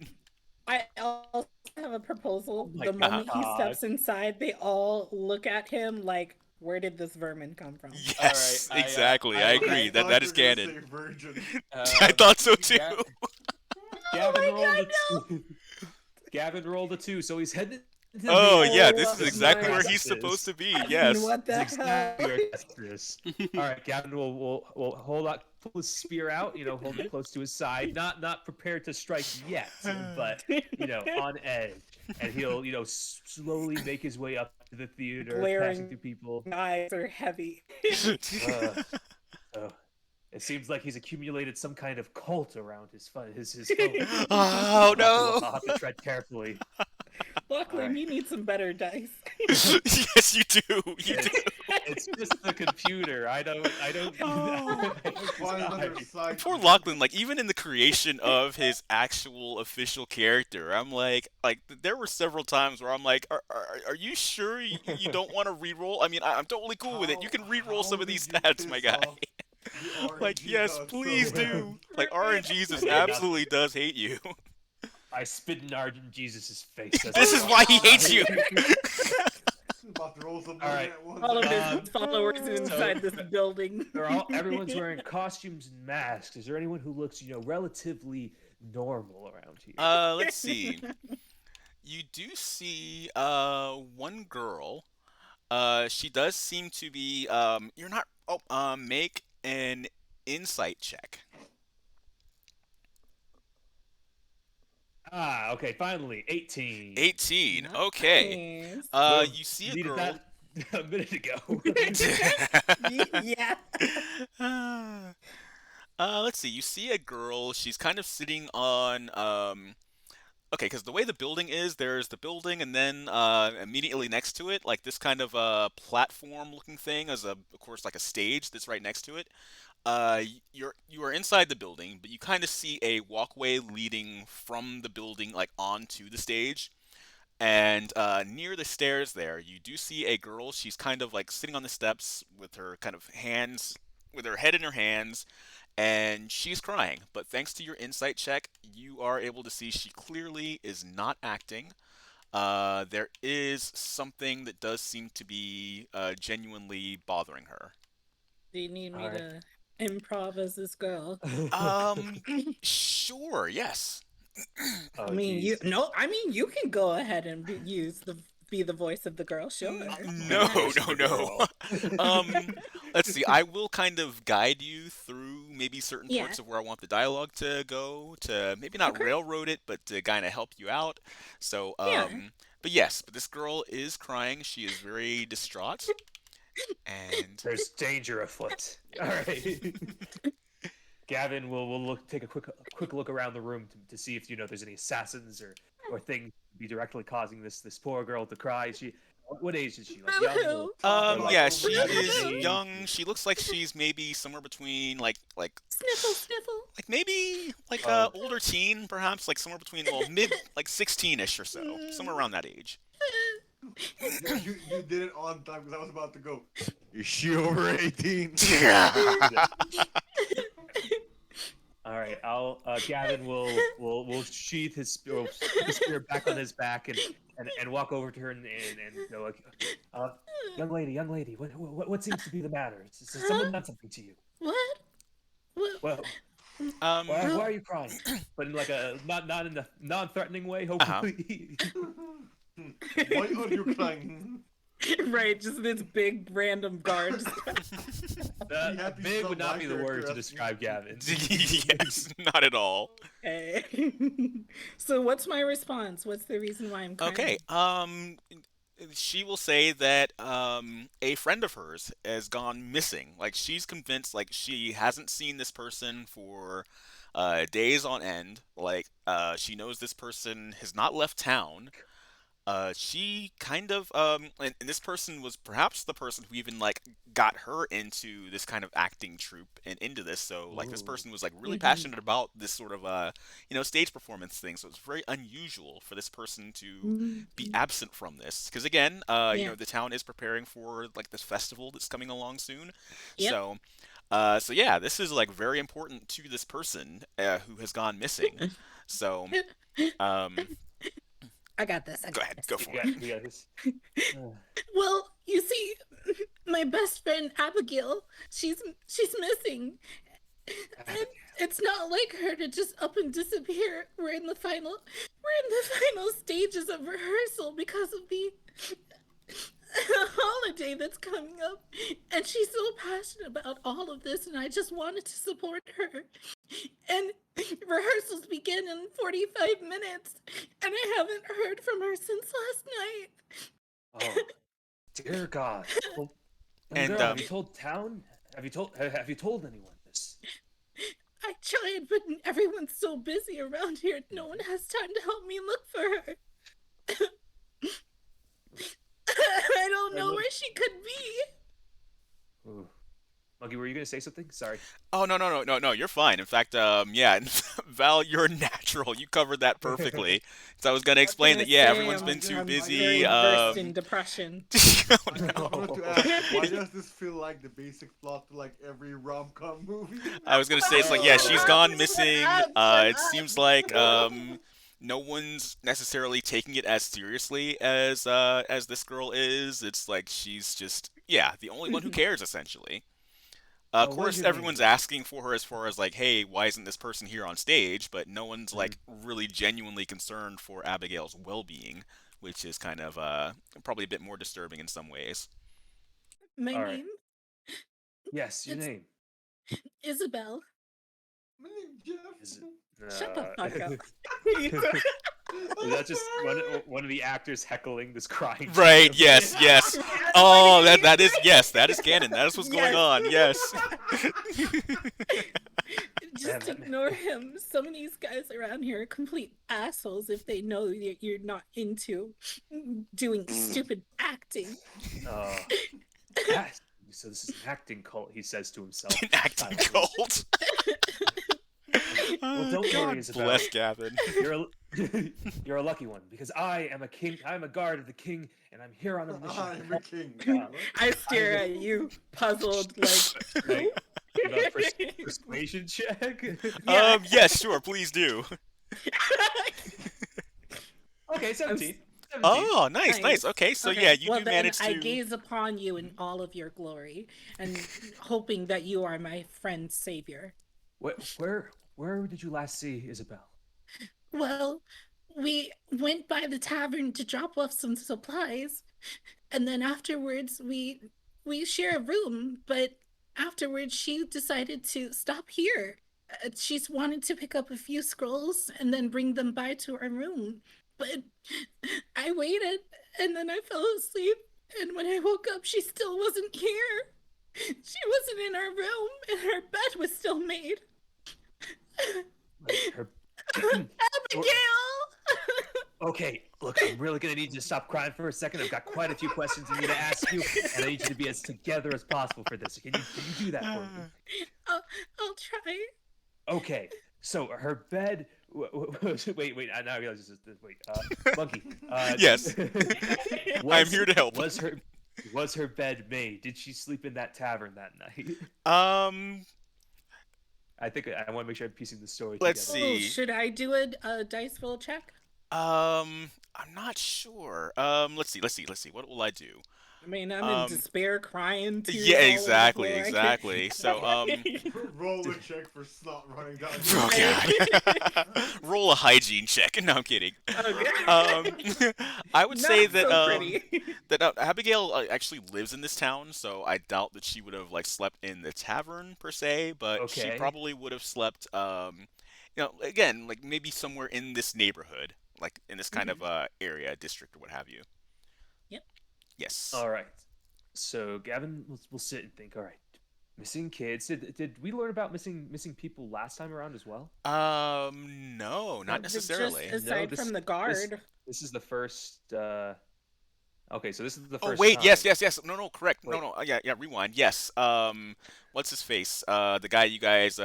I also have a proposal. Oh my The moment he God. steps inside, they all look at him like, "Where did this vermin come from?" Yes, All right, exactly. I agree. thought That is you were gonna canon. say virgin. I thought so too. Gavin Oh my rolled a 2. Gavin rolled a 2, so he's headed to the Oh theater. yeah, Oh this is my exactly where goodness. he's supposed to be. And Yes. what the That's hell? exactly where this. All right, Gavin will hold out, pull his spear out, hold it close to his side, not prepared to strike yet, but on edge, and he'll slowly make his way up to the theater, Glaring passing through people. Eyes are heavy. So it seems like he's accumulated some kind of cult around his foe. Oh no! I'll have to tread carefully. Lachlan, Alright. you need some better dice. Yes, you do. You do. It's just the computer. I don't. Oh. Find another side. Poor Lachlan, like even in the creation of his actual official character, I'm like there were several times where I'm like, are you sure you don't want to re-roll? I mean, I'm totally cool with it. You can re-roll some of these stats, my guy. Like, yes, please do. Like, RNGesus absolutely does hate you. I spit in Argent Jesus' face. This is why he hates you. About to roll some All right. at once. All of Um, his followers inside this building. Everyone's wearing costumes and masks. Is there anyone who looks, relatively normal around here? Let's see. You do see one girl. She does seem to be you're not make an insight check. Okay, finally, 18. 18. Okay. Nice. You see a Needed girl. that a minute ago. Yeah. Let's see. You see a girl. She's kind of sitting on okay, because the way the building is, there's the building, and then immediately next to it, like this kind of platform-looking thing, as of course, like a stage that's right next to it. You are inside the building, but you kind of see a walkway leading from the building, like onto the stage. And near the stairs there, you do see a girl. She's kind of like sitting on the steps with her kind of hands, with her head in her hands, and she's crying. But thanks to your insight check, you are able to see she clearly is not acting. There is something that does seem to be genuinely bothering her. Do you need me Alright. to improv as this girl? Sure, yes. Oh, I mean, geez. you can go ahead and be the voice of the girl, sure. No. Let's see. I will kind of guide you through maybe certain Yeah. parts of where I want the dialogue to go, to maybe not Okay. railroad it, but to kind of help you out. So, Yeah. but yes, but this girl is crying. She is very distraught, and There's danger afoot. All right. Gavin will take a quick look around the room to see if there's any assassins or things to be directly causing this poor girl to cry. What age is she? Like young? Or yeah, like she over is 70? young. She looks like she's maybe somewhere between like Sniffle. maybe like Oh. older teen, perhaps like somewhere between mid like 16ish or so, somewhere around that age. Yeah, you did it on time because I was about to go. Is she over 18? All right, Gavin will sheath his spear back on his back and walk over to her and go like, young lady, what seems to be the matter? Has someone done something to you? What? Well, why are you crying? But in like a not in a non-threatening way, hopefully. Why are you crying? Right, just this big random guard. happy Big so would not my be the word character to has- describe Gavin. Yes, not at all. Okay. So what's my response? What's the reason why I'm crying? Okay. She will say that a friend of hers has gone missing. Like she's convinced, like she hasn't seen this person for days on end. Like she knows this person has not left town. She kind of and this person was perhaps the person who even like got her into this kind of acting troupe and into this. So like this Ooh. person was like really Mm-hmm. passionate about this sort of stage performance thing. So it's very unusual for this person to be Mm-hmm. absent from this because again, Yeah. the town is preparing for like this festival that's coming along soon. Yep. So so yeah, this is like very important to this person who has gone missing. So um I got this. I go got ahead, this. go for it. We got this. Well, you see, my best friend Abigail, she's missing. And it's not like her to just up and disappear. We're in the final stages of rehearsal because of the holiday that's coming up. And she's so passionate about all of this, and I just wanted to support her. And rehearsals begin in 45 minutes, and I haven't heard from her since last night. Oh, dear God. Well, young And girl, have you told town? Have you told anyone this? I tried, but everyone's so busy around here, no one has time to help me look for her. I don't know where she could be. Ooh. Monkey, were you gonna say something? Sorry. Oh no, you're fine. In fact, yeah, Val, you're natural. You covered that perfectly. So I was gonna I was explain gonna that yeah, say everyone's been too I'm busy. very versed in depression. Oh, I no. wanted to ask, why does this feel like the basic plot to like every rom-com movie? I was gonna say it's like yeah, she's gone missing. It seems like no one's necessarily taking it as seriously as this girl is. It's like she's just yeah, the only one who cares essentially. Of What is course, your name? everyone's asking for her as far as like, hey, why isn't this person here on stage? But no one's Mhm. like really genuinely concerned for Abigail's well-being, which is kind of probably a bit more disturbing in some ways. My All right. name Yes, your is name. Isabel. My name's Jeff. Is Shut the fuck up. Is that just one of the actors heckling this crying? Right? child? Yes. Yes. Oh, that is yes, that is canon. That is what's going Yes. on. Yes. Just Man, ignore him. Some of these guys around here are complete assholes if they know that you're not into doing stupid acting. Uh, yes. So this is an acting cult, he says to himself. An acting cult. Well, don't God worry, Isabel. bless Gavin. You're a lucky one because I am a king. I'm a guard of the king, and I'm here on a mission. I'm a king. I stare at you, puzzled, like, Like, give a persuasion check. Yeah. Yes, sure, please do. Okay, 17. 17. Oh, nice. Nice. Okay, so Okay, yeah, you well, do then manage I to. gaze upon you in all of your glory, and hoping that you are my friend's savior. Where did you last see Isabel? Well, we went by the tavern to drop off some supplies, and then afterwards we share a room, but afterwards she decided to stop here. She's wanted to pick up a few scrolls and then bring them by to our room. But I waited and then I fell asleep, and when I woke up she still wasn't here. She wasn't in our room and her bed was still made. Like, her... Abigail! Okay, look, I'm really gonna need you to stop crying for a second. I've got quite a few questions I need to ask you, and I need you to be as together as possible for this. Can you do that for me? I'll try. Okay, so her bed. Wait. I now realize this is wait. Monkey. Yes. I'm here to help. Was her bed made? Did she sleep in that tavern that night? I think I want to make sure I'm piecing the story Let's together. see. Oh, should I do a dice roll check? I'm not sure. Let's see. What will I do? I mean, I'm Um, in despair, crying. Tears Yeah, all over the exactly, floor. I can't- exactly. So, Roll a check for snot running down. oh god. Roll a hygiene check. No, I'm kidding. Okay. I would say Not that so pretty. Abigail actually lives in this town, so I doubt that she would have like slept in the tavern per se, but she Okay. probably would have slept again, like maybe somewhere in this neighborhood, like in this kind of area, district or what have you. Yep. Yes. All right. So Gavin, we'll sit and think. All right. Missing kids. Did we learn about missing people last time around as well? No, not necessarily. Just aside from the guard. This is the first. Okay, so this is the Oh first wait, time. yes. No, correct. Wait. No. Yeah. Rewind. Yes. What's his face? The guy you guys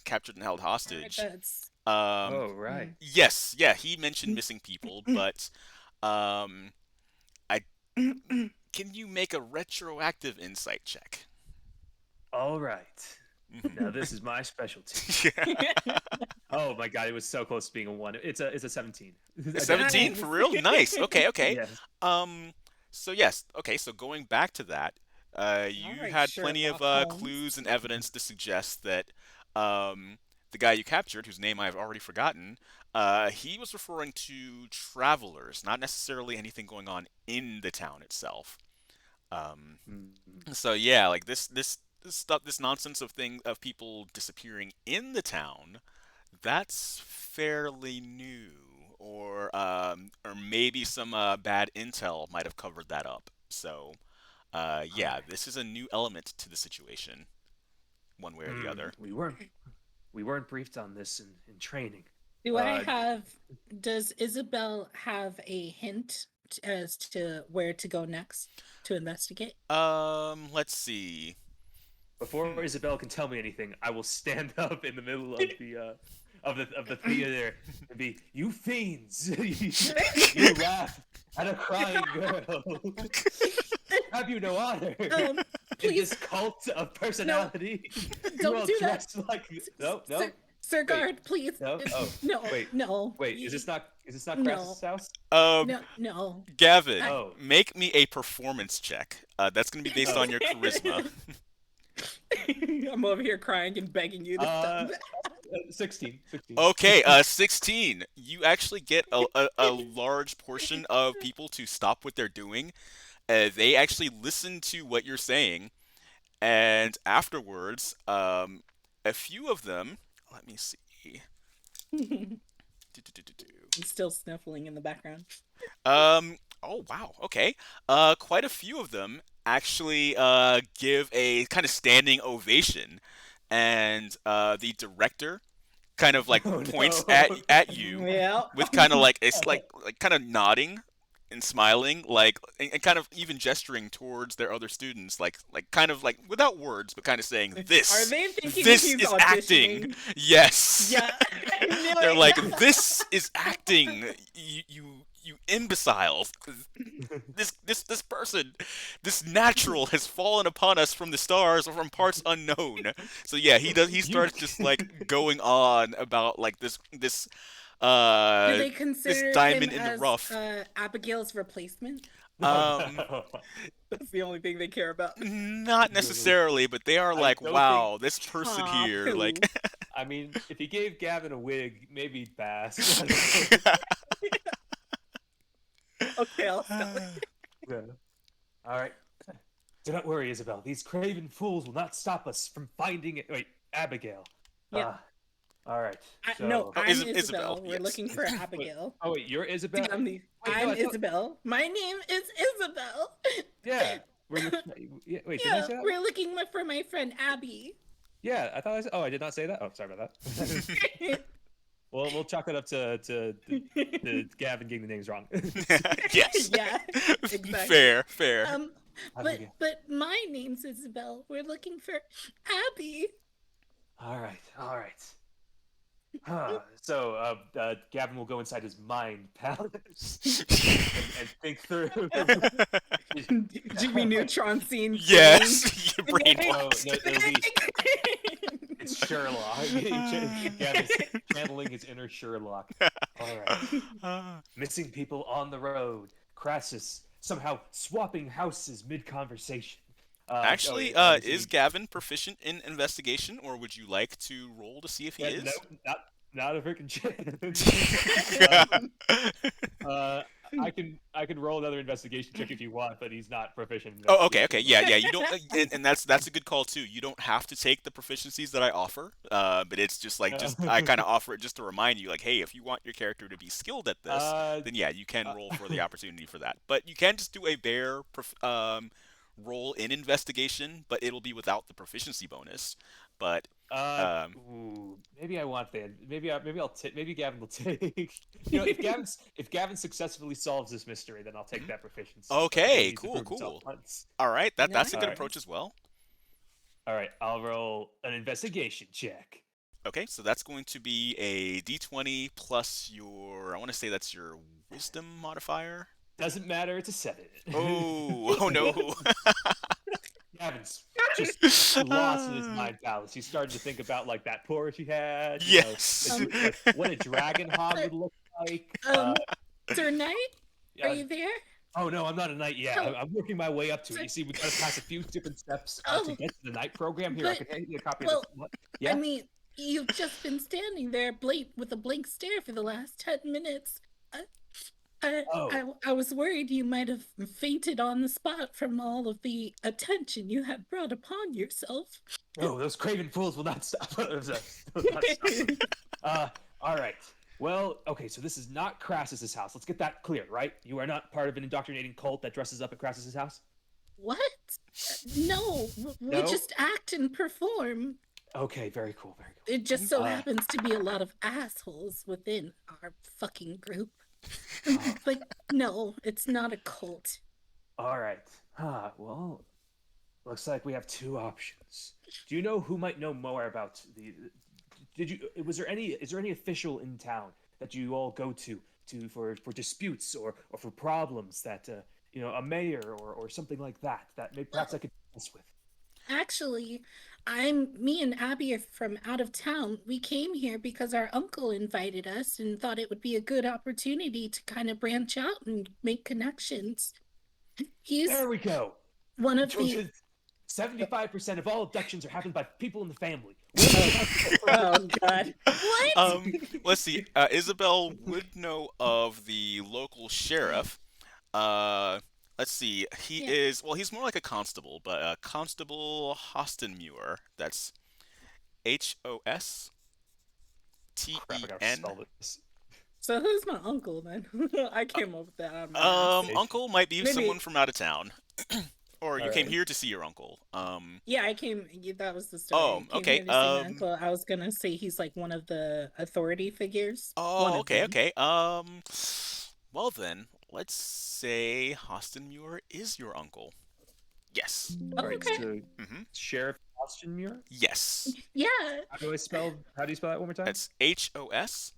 captured and held hostage. That's Oh right. Yes. Yeah. He mentioned missing people, but I can you make a retroactive insight check? All right. Now this is my specialty. Oh my god, it was so close to being a 1. It's a 17. 17 for real? Nice. Okay. Yes. So yes. Okay. So going back to that, you right, had plenty of Sherlock Holmes. clues and evidence to suggest that the guy you captured, whose name I've already forgotten, he was referring to travelers, not necessarily anything going on in the town itself. So yeah, like this stuff, this nonsense of people disappearing in the town, that's fairly new, or maybe some bad intel might have covered that up. So yeah, this is a new element to the situation, one way or the other. We weren't briefed on this in training. Do does Isabel have a hint as to where to go next to investigate? Let's see. Before Isabel can tell me anything, I will stand up in the middle of the theater and be, "You fiends! You laugh at a crying girl. Have you no honor in Please, this cult of personality? don't You all do that. dress like no. Sir Guard, please. No? Oh, No, wait. no. Wait, is this not No. Crassus' house? No. Gavin, Oh. make me a performance check. That's gonna be based on your charisma. I'm over here crying and begging you to stop. 16. Okay, 16. You actually get a large portion of people to stop what they're doing. They actually listen to what you're saying, and afterwards, a few of them. Let me see. He's still sniffling in the background. Oh wow. Okay. Quite a few of them actually give a kind of standing ovation, and the director kind of like points at you Yeah. with kind of like it's like kind of nodding and smiling, like and kind of even gesturing towards their other students, like kind of like without words, but kind of saying this. Are they thinking This he's is auditioning? acting. Yes. Yeah. I knew They're it. like, this is acting. You imbeciles. This person, this natural has fallen upon us from the stars or from parts unknown. So yeah, he starts just like going on about like this Do they consider diamond him in the as, rough. Abigail's replacement? Um That's the only thing they care about. not necessarily, but they are like, don't wow, this person Aw, here, poo. like I mean, if he gave Gavin a wig, maybe he'd pass. Okay, I'll stop. Yeah. All right. Do not worry, Isabel. These craven fools will not stop us from finding it. Wait, Abigail. Yeah. All right. So... No, I'm Isabel, Isabel. We're yes. looking for Abigail. Oh wait, you're Isabel. I'm no, I thought- Isabel. My name is Isabel. Yeah. Wait, did I Yeah, say that? we're looking for my friend Abby. Yeah, I thought I said. Oh, I did not say that. Oh, sorry about that. Well, we'll chalk it up to Gavin getting the names wrong. yes. Yeah, exactly. Fair. Abigail. But my name's Isabel. We're looking for Abby. All right. So, Gavin will go inside his mind palace and think through. Jimmy Neutron scene. Yes. Your brain Oh, blast. no, it'll be, it's Sherlock. Gavin's channeling his inner Sherlock. All right. Missing people on the road. Crassus somehow swapping houses mid-conversation. Actually, wait, is Gavin proficient in investigation, or would you like to roll to see if he is? No, not a freaking chance. I can roll another investigation check if you want, but he's not proficient. In Oh, okay. Yeah. You don't, and that's a good call too. You don't have to take the proficiencies that I offer, but it's just like I kind of offer it just to remind you, like, hey, if you want your character to be skilled at this, then yeah, you can roll for the opportunity for that. But you can just do a bare roll in investigation, but it'll be without the proficiency bonus. But Maybe I want that. Maybe Gavin will take. If Gavin successfully solves this mystery, then I'll take that proficiency. But okay, he needs to cool, prove himself cool. once. All right, that's a good Alright. approach as well. All right, I'll roll an investigation check. Okay, so that's going to be a d20 plus your, I want to say that's your wisdom modifier. Doesn't matter. It's a 7. Oh no. Gavin's just lost in his mind palace. He's starting to think about like that porridge he had. Yes. Like, what a dragon hog would look like. Sir Knight, are you there? Oh no, I'm not a knight yet. Oh. I'm working my way up to it. You see, we gotta pass a few different steps to get to the knight program. Here, I But- can hand you a copy well, of this. Yeah. I mean, you've just been standing there with a blank stare for the last 10 minutes. I was worried you might have fainted on the spot from all of the attention you had brought upon yourself. Oh, those craven fools will not stop. All right. Well, okay, so this is not Crassus's house. Let's get that clear, right? You are not part of an indoctrinating cult that dresses up at Crassus's house? What? No, we No? just act and perform. Okay, very cool, very cool. It just so happens to be a lot of assholes within our fucking group. But no, it's not a cult. All right. Well, looks like we have two options. Do you know who might know more about the? Is there any official in town that you all go to for disputes or for problems that a mayor or something like that maybe perhaps I could discuss with? Actually, me and Abby are from out of town. We came here because our uncle invited us and thought it would be a good opportunity to kind of branch out and make connections. He's There we go. one of the 75% of all abductions are happened by people in the family. Oh God! What? Let's see. Isabel would know of the local sheriff. Let's see. He is, well, he's more like a constable, but Constable Hostenmuir. That's Hosten. Crap, I gotta spell this. So who's my uncle then? I came up with that. out of my ass. Uncle might be Maybe- someone from out of town. Or you came Alright. here to see your uncle. Yeah, I came. That was the story. Oh, I came okay, here to see my uncle. I was gonna say he's like one of the authority figures. One Oh, of okay, them. okay. Well then, let's say Hostenmuir is your uncle. Yes. Oh, Right, okay. so Mhm. Sheriff Hostenmuir? Yes. Yeah. How do you spell that one more time? That's Hostenmuir.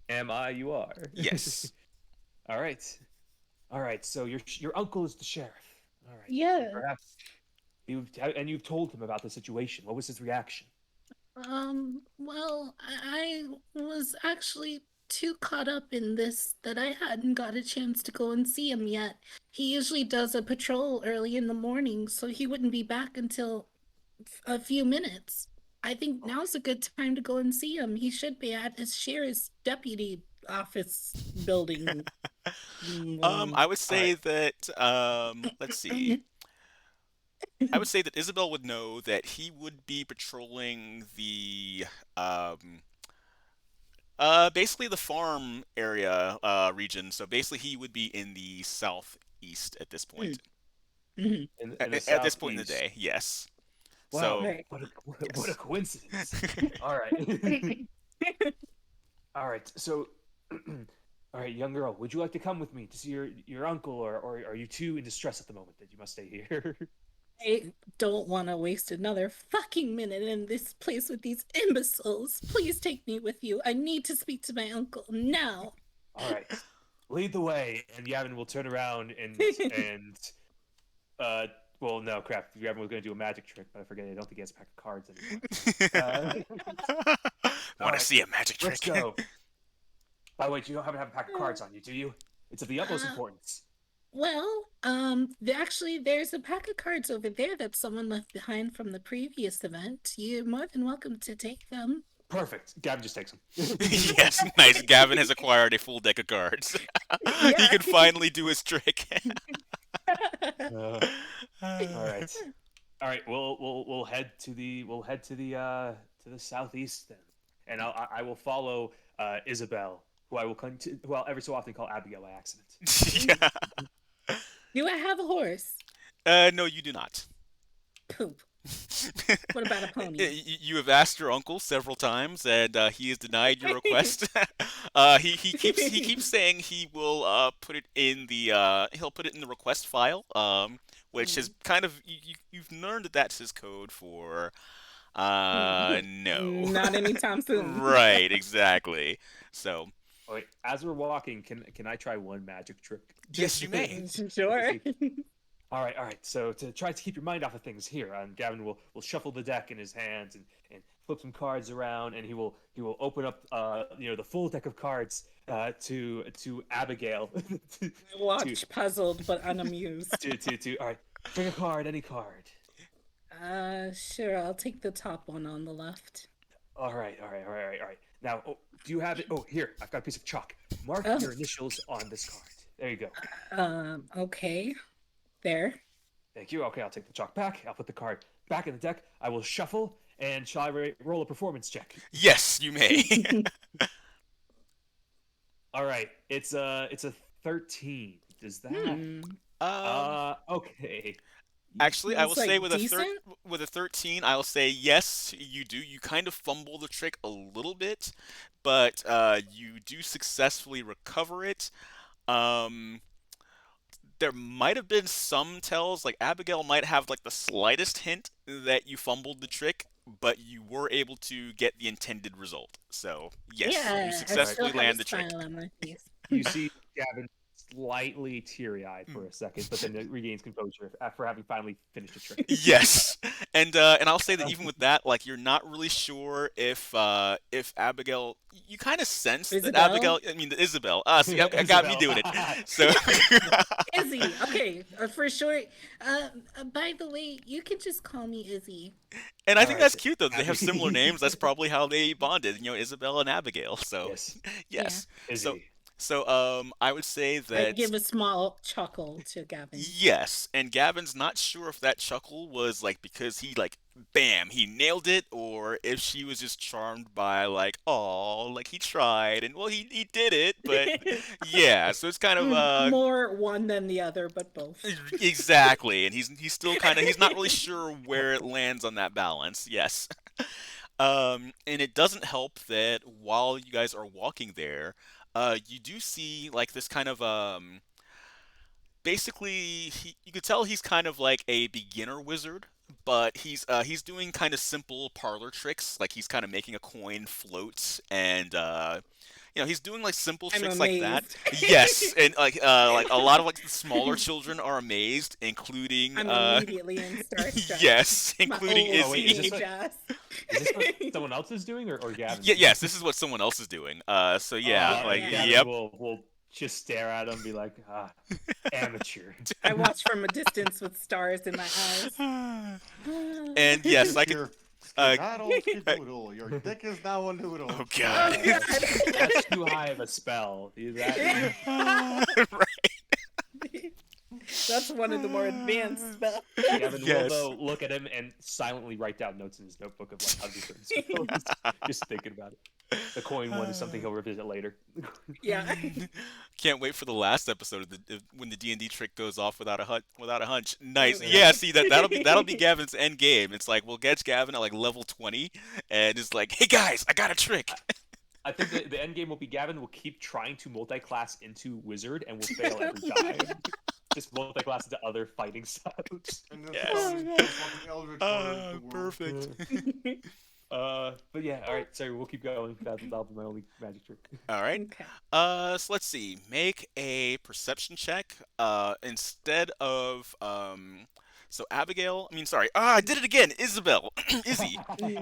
M-I-U-R. Yes. All right. So your uncle is the sheriff. All right. Yeah. Perhaps you've told him about the situation. What was his reaction? Well, I was actually too caught up in this that I hadn't got a chance to go and see him yet. He usually does a patrol early in the morning, so he wouldn't be back until a few minutes. I think now's a good time to go and see him. He should be at his sheriff's deputy office building. I would say that, let's see. I would say that Isabel would know that he would be patrolling the, basically the farm area, region. So basically he would be in the southeast at this point. Mhm. In the At this point in the southeast. day, yes. Wow, So, Right. what a coincidence. All right. All right. So, all right, young girl, would you like to come with me to see your uncle, or are you too in distress at the moment that you must stay here? I don't want to waste another fucking minute in this place with these imbeciles. Please take me with you. I need to speak to my uncle now. All right, lead the way, and Yavin will turn around and well, no, crap. Yavin was going to do a magic trick, but I forget. I don't think he has a pack of cards anymore. Want alright, to see a magic trick? Let's go. By the way, you don't happen to have a pack of cards on you, do you? It's of the utmost importance. Well, actually, there's a pack of cards over there that someone left behind from the previous event. You're more than welcome to take them. Perfect. Gavin just takes them. Yes, nice. Gavin has acquired a full deck of cards. He can finally do his trick. All right. All right. We'll head to the southeast then, and I will follow Isabel. who I will every so often call Abigail by accident. Yeah. Do I have a horse? No, you do not. Poop. What about a pony? You have asked your uncle several times, and he has denied your request. He keeps saying he will put it in the he'll put it in the request file, which is kind of you've learned that that's his code for no. Not anytime soon. Right, exactly. So Wait, as we're walking, can I try one magic trick? yes, you may. Sure. All right. So to try to keep your mind off of things here, Gavin will shuffle the deck in his hands and flip some cards around, and he will open up the full deck of cards to Abigail. I watch puzzled but unamused. All right, pick a card, any card. Sure. I'll take the top one on the left. All right. Now, do you have it? Oh, here, I've got a piece of chalk. Mark your initials on this card. There you go. Okay. There. Thank you. Okay, I'll take the chalk back. I'll put the card back in the deck. I will shuffle, and shall I roll a performance check? Yes, you may. All right, it's a 13. Does that? Okay. Actually, I will It's, say like, with a 13, I will say yes, you do. You kind of fumble the trick a little bit, but you do successfully recover it. There might have been some tells, like Abigail might have like the slightest hint that you fumbled the trick, but you were able to get the intended result. So yes, Yeah, you I successfully still have land a the trick. smile on my face. You see Gavin slightly teary-eyed for a second, but then regains composure after having finally finished the trick. Yes, and I'll say that even with that, like you're not really sure if Abigail, you kind of sense that Isabel? Abigail, I mean Isabel. See, I got me doing it. So Izzy. Okay, for short. By the way, you can just call me Izzy. and I think Alright. that's cute though. They have similar names. That's probably how they bonded. Isabel and Abigail. So Yes, yes. Izzy. So I would say I that give a small chuckle to Gavin. yes, and Gavin's not sure if that chuckle was like because he like bam, he nailed it, or if she was just charmed by like, oh, like he tried and well he did it, but yeah, so it's kind of More one than the other, but both. exactly, and he's still kind of he's not really sure where it lands on that balance. Yes. And it doesn't help that while you guys are walking there, you do see like this kind of basically you could tell he's kind of like a beginner wizard, but he's doing kind of simple parlor tricks, like he's kind of making a coin float and he's doing like simple I'm tricks like that. amazed. Yes, and like a lot of like the smaller children are amazed, including I'm immediately in starstruck. yes, My including old Oh, wait, is Izzy. this age ass. Is this what someone else is doing, or Gavin? Yes, this is what someone else is doing. So yeah, Oh, like yeah. yep. We'll just stare at him and be like, amateur. I watch from a distance with stars in my eyes. And yes, I can. Your skedaddle skedoodle. Your dick is now a noodle. Oh Oh, god. God. That's too high of a spell. Right. That's one of the more advanced spells. Gavin Yes. will though look at him and silently write down notes in his notebook of like how to do certain spells. Just thinking about it. The coin one is something he'll revisit later. Yeah. Can't wait for the last episode of when the D&D trick goes off without a hunch. Nice. Yeah. Yeah. See that'll be Gavin's end game. It's like we'll catch Gavin at like level 20, and it's like, hey guys, I got a trick. I think the end game will be Gavin will keep trying to multi-class into wizard and will fail every time. Just multi-class into other fighting styles. And then Yes. fucking Eldritch Horror of the world. Perfect. But yeah, all right. Sorry, we'll keep going. That'll be my only magic trick. All right. Okay. So let's see. Make a perception check. Instead of So Abigail. I mean, sorry. I did it again. Isabel. Izzy.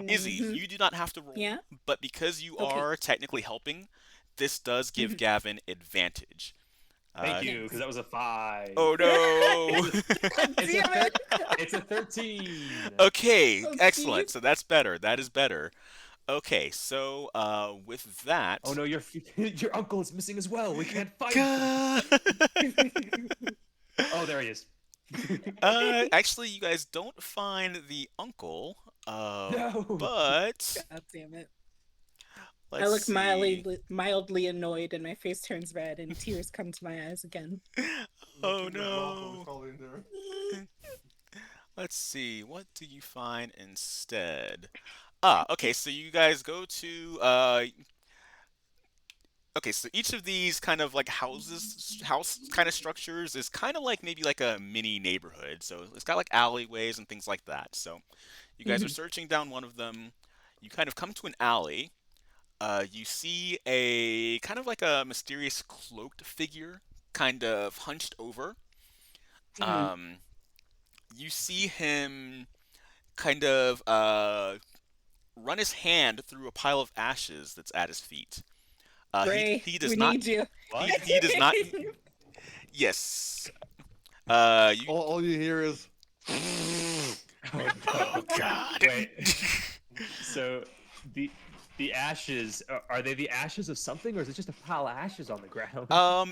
Izzy. Mhm. You do not have to roll. Yeah. But because you Okay. are technically helping, this does give Gavin advantage. Thank you, because that was a 5. Oh no. Damn it. It's a 13. Okay. Oh, Excellent. see? So that's better. That is better. Okay. So with that. Oh no, your uncle is missing as well. We can't find him. God. Oh, there he is. Actually, you guys don't find the uncle. No. But God damn it. I look see. mildly annoyed, and my face turns red, and tears come to my eyes again. Oh Looks like Rocco was no. probably in there. Let's see. What do you find instead? Ah, okay. So you guys go to okay, so each of these kind of like house kind of structures is kind of like maybe like a mini neighborhood. So it's got like alleyways and things like that. So you guys are Mhm. searching down one of them. You kind of come to an alley. You see a kind of like a mysterious cloaked figure, kind of hunched over. Mhm. Um, you see him kind of run his hand through a pile of ashes that's at his feet. Ray, He we does not need you. What? he does not. Yes. You. All you hear is. Oh Oh no. God. Wait. So the ashes are they the ashes of something, or is it just a pile of ashes on the ground?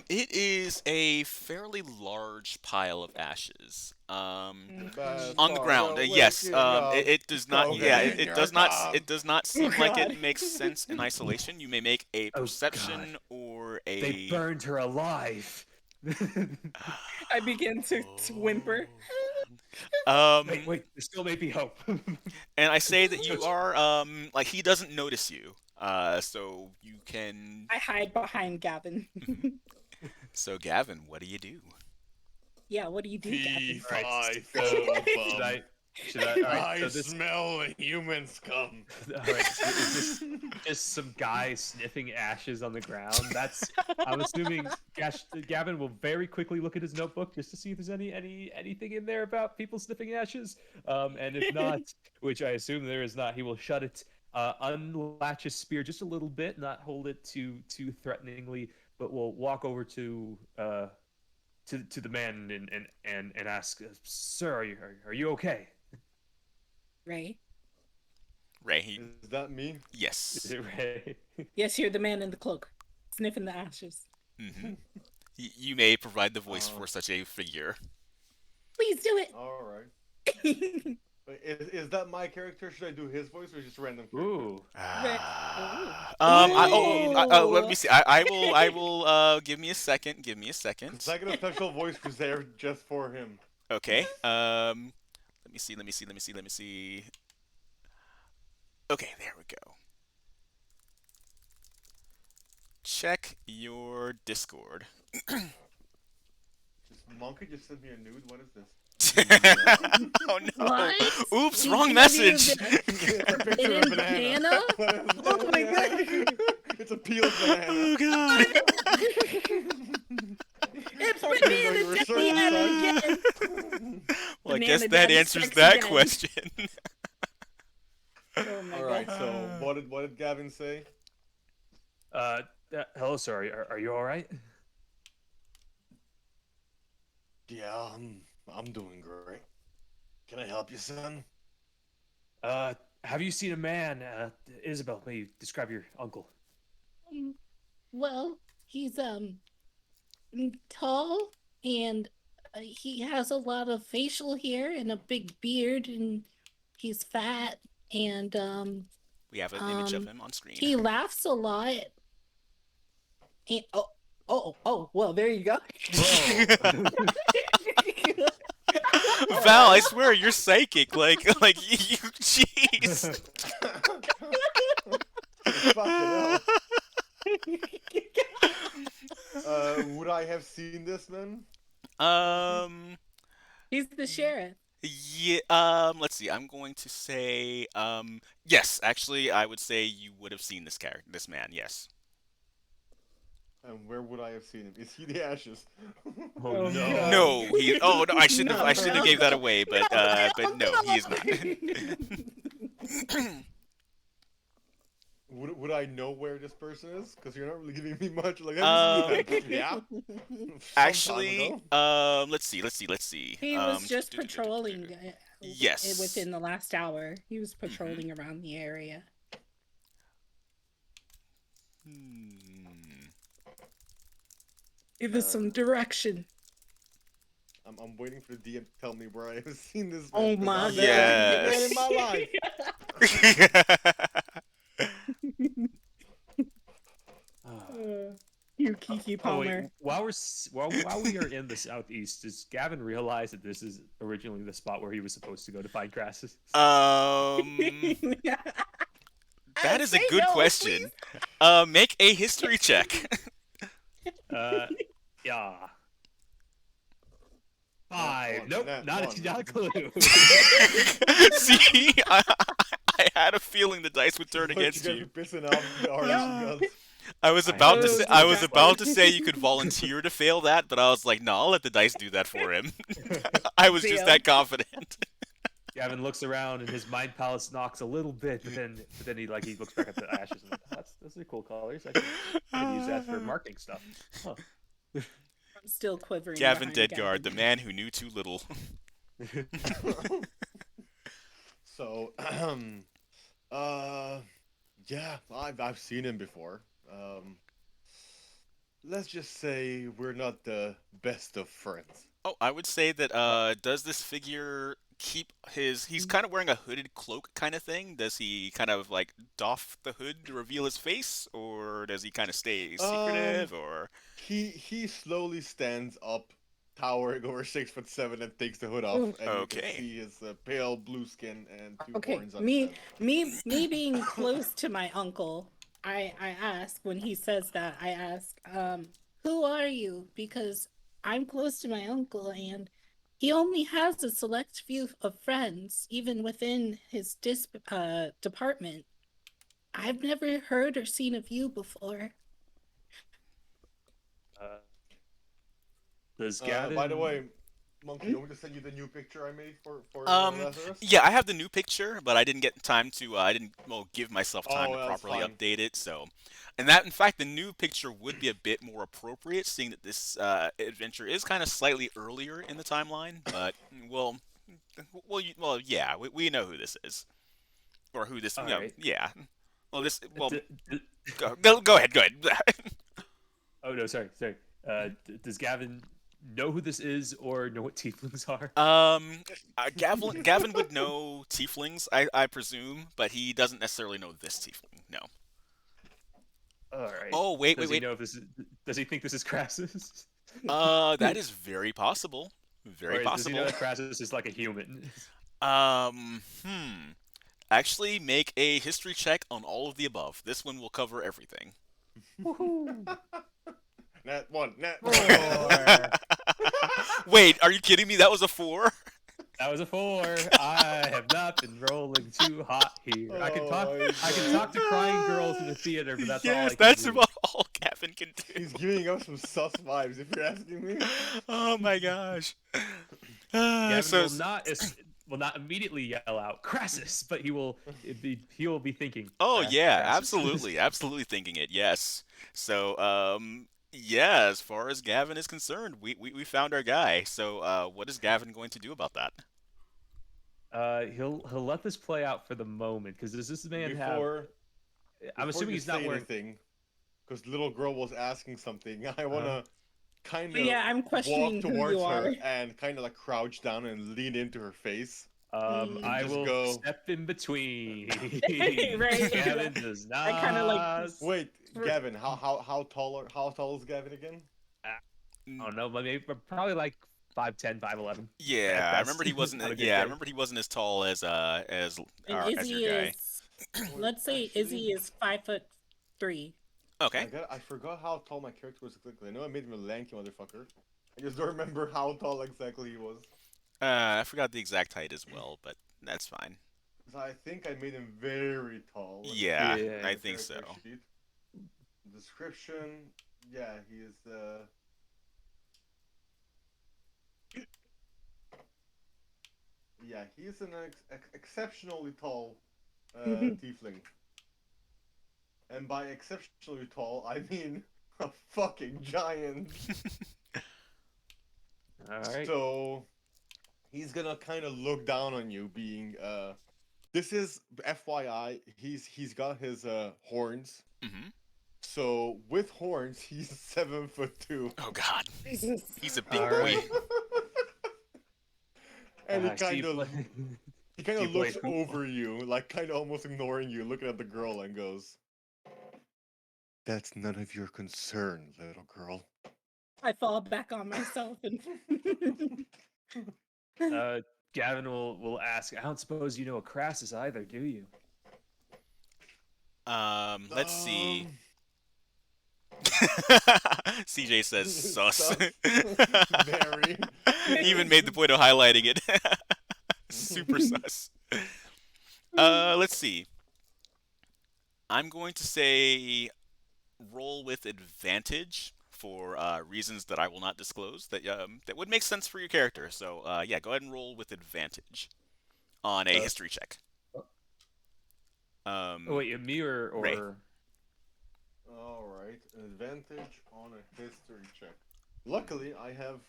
It is a fairly large pile of ashes. Bad On the part ground. of Yes. waking up, It does not. Yeah. cocaine in It your does not. tongue. It does not Oh seem like God. it makes sense in isolation. You may make a Oh, perception or They a. burned her alive. I begin to whimper. Wait, wait. There still may be hope. And I say that you are like he doesn't notice you. So you can. I hide behind Gavin. So Gavin, what do you do? Yeah, what do you do, Gavin? Alright, Fee-fi-fo-fum. Should I? Should I? All right. I So this. smell human scum. All right. So is this just some guy sniffing ashes on the ground? That's. I'm assuming Gavin will very quickly look at his notebook just to see if there's anything in there about people sniffing ashes. And if not, which I assume there is not, he will shut it. Unlatch his spear just a little bit, not hold it too threateningly, but will walk over to the man and ask, "Sir, are you okay?" Ray? Ray, he, Is that me? Is yes. it Ray? Yes, you're the man in the cloak, sniffing the ashes. Hmm. You may provide the voice Uh. for such a figure. Please do All right. Wait, is that my character? Should I do his voice or just random character? Ooh. Let me see. I will. Give me a second. Give me a second. 'Cause I get a special voice reserved just for him. Okay. Let me see. Let me see. Let me see. Let me see. Okay, there we go. Check your Discord. Monkey just sent me a nude. What is this? Oh no! What? Oops, Did wrong you message. It's a picture It of is a banana. banana? What is Oh this? my God. It's a peeled banana. Oh god. It's Sorry, banana you were so banana excited. again. Well, I Banana guess that Daddy answers strikes that again. question. Oh my All right. God. So what did Gavin say? Hello, sir. Are you all right? Yeah, I'm doing great. Can I help you, son? Have you seen a man? Isabel, may you describe your uncle? Well, he's tall and he has a lot of facial hair and a big beard and he's fat and We have an image of him on screen. he laughs a lot. And well, there you go. Val, I swear you're psychic. Like you, jeez. Fucking hell. Would I have seen this then? He's the sheriff. Yeah. Let's see. I'm going to say. Yes. Actually, I would say you would have seen this man. Yes. And where would I have seen him? Is he the ashes? Oh, no. God. No. He. Oh no. I shouldn't have. I No. shouldn't have gave that away. But no, he is not. Would I know where this person is? Because you're not really giving me much. Like, have you seen him? Yeah. Some Actually, time ago. let's see. He was just patrolling Yes. within the last hour. He was patrolling around the area. Give us some direction. I'm waiting for the DM to tell me where I have seen this. Oh man, 'cause my I've never seen Yes. it in my life. you, Oh, wait, Palmer. while we are in the southeast, does Gavin realize that this is originally the spot where he was supposed to go to find Crassus? That is a Say good no, question. Make a history check. Yeah. Nat 5. one, Nope, nat not one. a clue. See, I had a feeling the dice would turn But against you you. guys are pissing off the orange gods. I was I about to know say it's I not was that about way. to say you could volunteer to fail that, but I was like, no, I'll let the dice do that for him. I was just that confident. Gavin looks around and his mind palace knocks a little bit, but then he looks back at the ashes and like, those are cool colors. I can use that for marking stuff. Huh. I'm still quivering. Gavin behind Deadguard, the man who knew too little. So, yeah, I've seen him before. Let's just say we're not the best of friends. Oh, I would say that does this figure keep he's kind of wearing a hooded cloak kind of thing? Does he kind of like doff the hood to reveal his face, or does he kind of stay secretive, or He slowly stands up, towering over 6'7", and takes the hood off, and you Okay. can see his pale blue skin and two Okay, horns on his me, head. me being close to my uncle, I ask when he says that, I ask, who are you? Because I'm close to my uncle and he only has a select few of friends, even within his department. I've never heard or seen of you before. Does Gavin? By the way, Monkey, you want me to send you the new picture I made for Lazarus? yeah, I have the new picture, but I didn't get time to I didn't give myself time Oh, to that's properly fine. update it. So, and that in fact the new picture would be a bit more appropriate, seeing that this adventure is kind of slightly earlier in the timeline. But yeah, we know who this is, or who this. All You know, right. yeah. Well, this. Well, D- d- go ahead. Go ahead. oh no, sorry. Does Gavin know who this is or know what tieflings are? Gavin would know tieflings, I presume, but he doesn't necessarily know this tiefling. No. All right. Oh, wait. Does he know if this is? Does he think this is Crassus? That is very possible. Very Or does he know possible. that Crassus is like a human? Hmm. Actually, make a history check on all of the above. This one will cover everything. Nat 1, Nat 1. Wait, are you kidding me? That was a 4? That was a 4. I have not been rolling too hot here. I can talk to crying girls in the theater, but that's all I yes, can that's do. about all Gavin can do. He's giving us some sus vibes, if you're asking me. Oh my gosh. Gavin will not immediately yell out Crassus, but he will be thinking. Oh yeah, Crassus. absolutely thinking it. Yes. So yeah, as far as Gavin is concerned, we found our guy. So what is Gavin going to do about that? He'll let this play out for the moment because does this man have? I'm assuming he's not wearing. Because little girl was asking something. I wanna kind of Yeah, I'm questioning walk who towards you her are. and kind of like crouch down and lean into her face. I Just will go. step in between. Right. Gavin does not. I kinda like- Wait, Gavin, how tall is Gavin again? Oh no, but maybe probably like 5'10", 5'11". Yeah, I That's remember he wasn't. not a good Yeah, I day. remember he wasn't as tall as And as Izzy your guy. is. Let's say Izzy is 5'3". Okay. I forgot how tall my character was exactly. I know I made him a lanky motherfucker. I just don't remember how tall exactly he was. I forgot the exact height as well, but that's fine. So I think I made him very tall. Let me Yeah, Yeah, I the think so. character sheet. Description. Yeah, he is. Yeah, he is an exceptionally tall tiefling. And by exceptionally tall, I mean a fucking giant. All right. So he's gonna kind of look down on you, being This is FYI. He's got his horns. Mm-hmm. So with horns, he's 7'2". Oh God, he's a big All boy. right. And he I kind of you looks play- over you, like kind of almost ignoring you, looking at the girl, and goes, That's none of your concern, little girl. I fall back on myself and Gavin will ask. I don't suppose you know a Crassus either, do you? Let's see. CJ says sus. Sus. Very. He even made the point of highlighting it. Super sus. Let's see. I'm going to say roll with advantage for reasons that I will not disclose. That would make sense for your character. So yeah, go ahead and roll with advantage on a history check. Oh wait, me or Ray. All right, advantage on a history check. Luckily, I have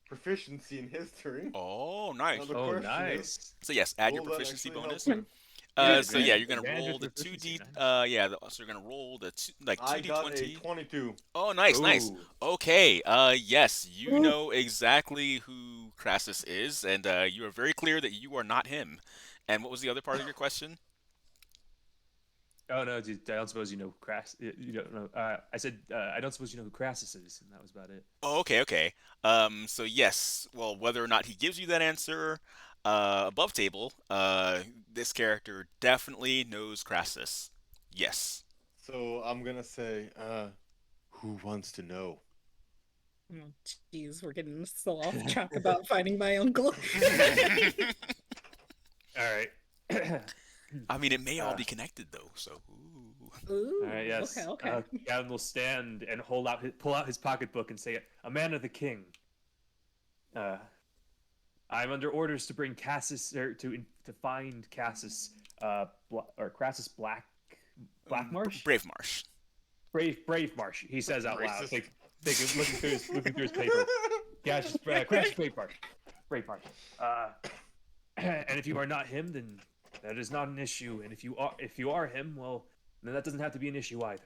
proficiency in history. Oh, nice. Now the Oh, question is, nice. So yes, add your will that proficiency actually help bonus. with- So yeah, you're gonna advantage roll the with proficiency, 2d. Yeah, so you're gonna roll the I got a 2d20. 22. Oh, nice, nice. Ooh. Okay. Yes, you know exactly who Crassus is, and you are very clear that you are not him. And what was the other part of your question? Oh no, dude, I don't suppose you know Crassus. You don't know. I said I don't suppose you know who Crassus is, and that was about it. Oh, okay, okay. So yes, well, whether or not he gives you that answer, above table, this character definitely knows Crassus. Yes. So I'm gonna say, who wants to know? oh, jeez, we're getting so off track about finding my uncle. All right. I mean, it may all be connected though. So. Ooh. Ooh, All right, yes. okay, okay. Gavin will stand and pull out his pocketbook and say, "A man of the king. I'm under orders to bring Cassus to find Cassus, or Crassus Blackmarsh, Bravemarsh. Bravemarsh." He says out loud, Racist. looking through his paper. Crassus Bravemarsh. And if you are not him, then that is not an issue. And if you are him, well, then that doesn't have to be an issue either.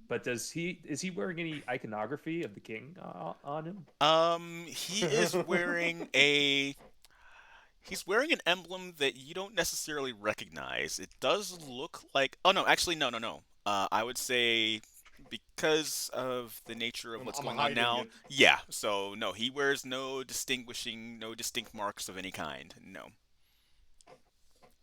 But is he wearing any iconography of the king on him? He is wearing he's wearing an emblem that you don't necessarily recognize. It does look like. Oh no, actually no. I would say because of the nature of what's I'm going on hiding now. it. Yeah. So no, he wears no distinct marks of any kind. No.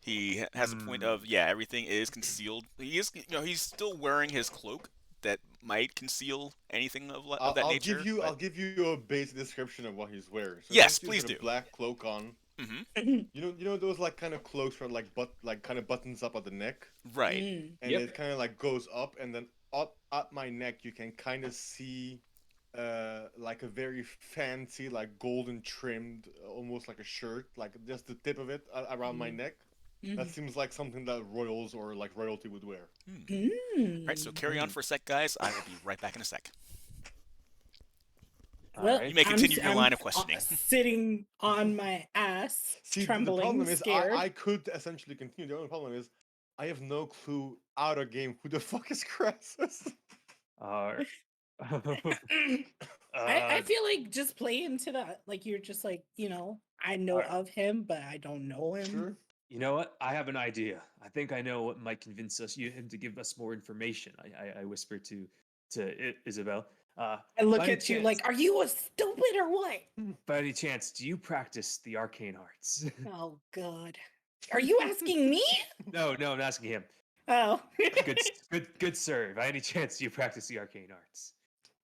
He has a point of everything is concealed. He is, he's still wearing his cloak that might conceal anything of that nature. I'll give you a basic description of what he's wearing. So Yes, essentially please he's got a do. black cloak on. Mm-hmm. You know those like kind of cloaks where like kind of buttons up at the neck, Right. and Yep. it kind of like goes up, and then up at my neck you can kind of see like a very fancy like golden trimmed, almost like a shirt, like just the tip of it around my neck. That seems like something that royals or like royalty would wear. All right. So carry on for a sec, guys. I will be right back in a sec. Well, Alright. You may continue your I'm line of questioning. Sitting on my ass, See, trembling, the problem is scared. I could essentially continue. The only problem is I have no clue out of game who the fuck is Crassus. Uh, I feel like just play into that. Like you're just like, I know Alright. of him, but I don't know him. Sure. You know what? I have an idea. I think I know what might convince him to give us more information. I whisper to Isabel. I look by any at you chance- like, are you a stupid or what? By any chance, do you practice the arcane arts? Oh God. Are you asking me? No, I'm asking him. Oh. Good sir. By any chance, do you practice the arcane arts?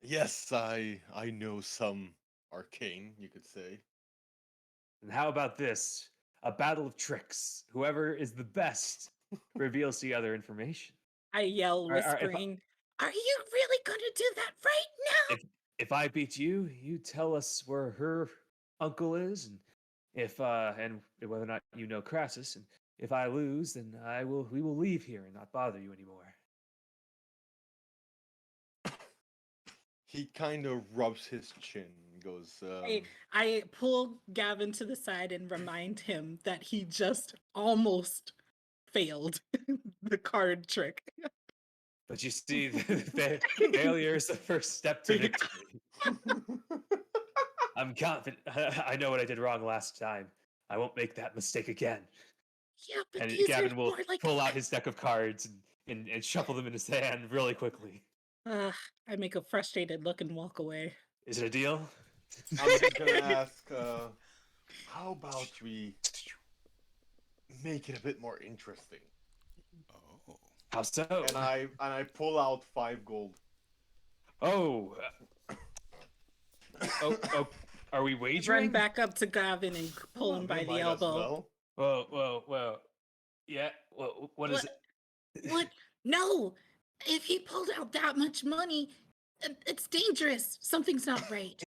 Yes, I know some arcane, you could say. And how about this? A battle of tricks. Whoever is the best reveals the other information. I yell, Alright, if I- whispering, are you really gonna do that right now? If I beat you, you tell us where her uncle is, and and whether or not you know Crassus. And if I lose, then we will leave here and not bother you anymore. He kind of rubs his chin and goes, I pull Gavin to the side and remind him that he just almost failed the card trick. But you see, failure is the first step to victory. I'm confident. I know what I did wrong last time. I won't make that mistake again. Yeah, but And these Gavin are will more like pull out his deck of cards and and shuffle them in his hand really quickly. I make a frustrated look and walk away. Is it a deal? I'm just gonna ask, how about we make it a bit more interesting? Oh. How so? And I pull out 5 gold. Oh. Oh, are we Run wagering? back up to Gavin and pull him by the Might as elbow. well. Whoa. Yeah, what is it? What? No! If he pulled out that much money, it's dangerous. Something's not right.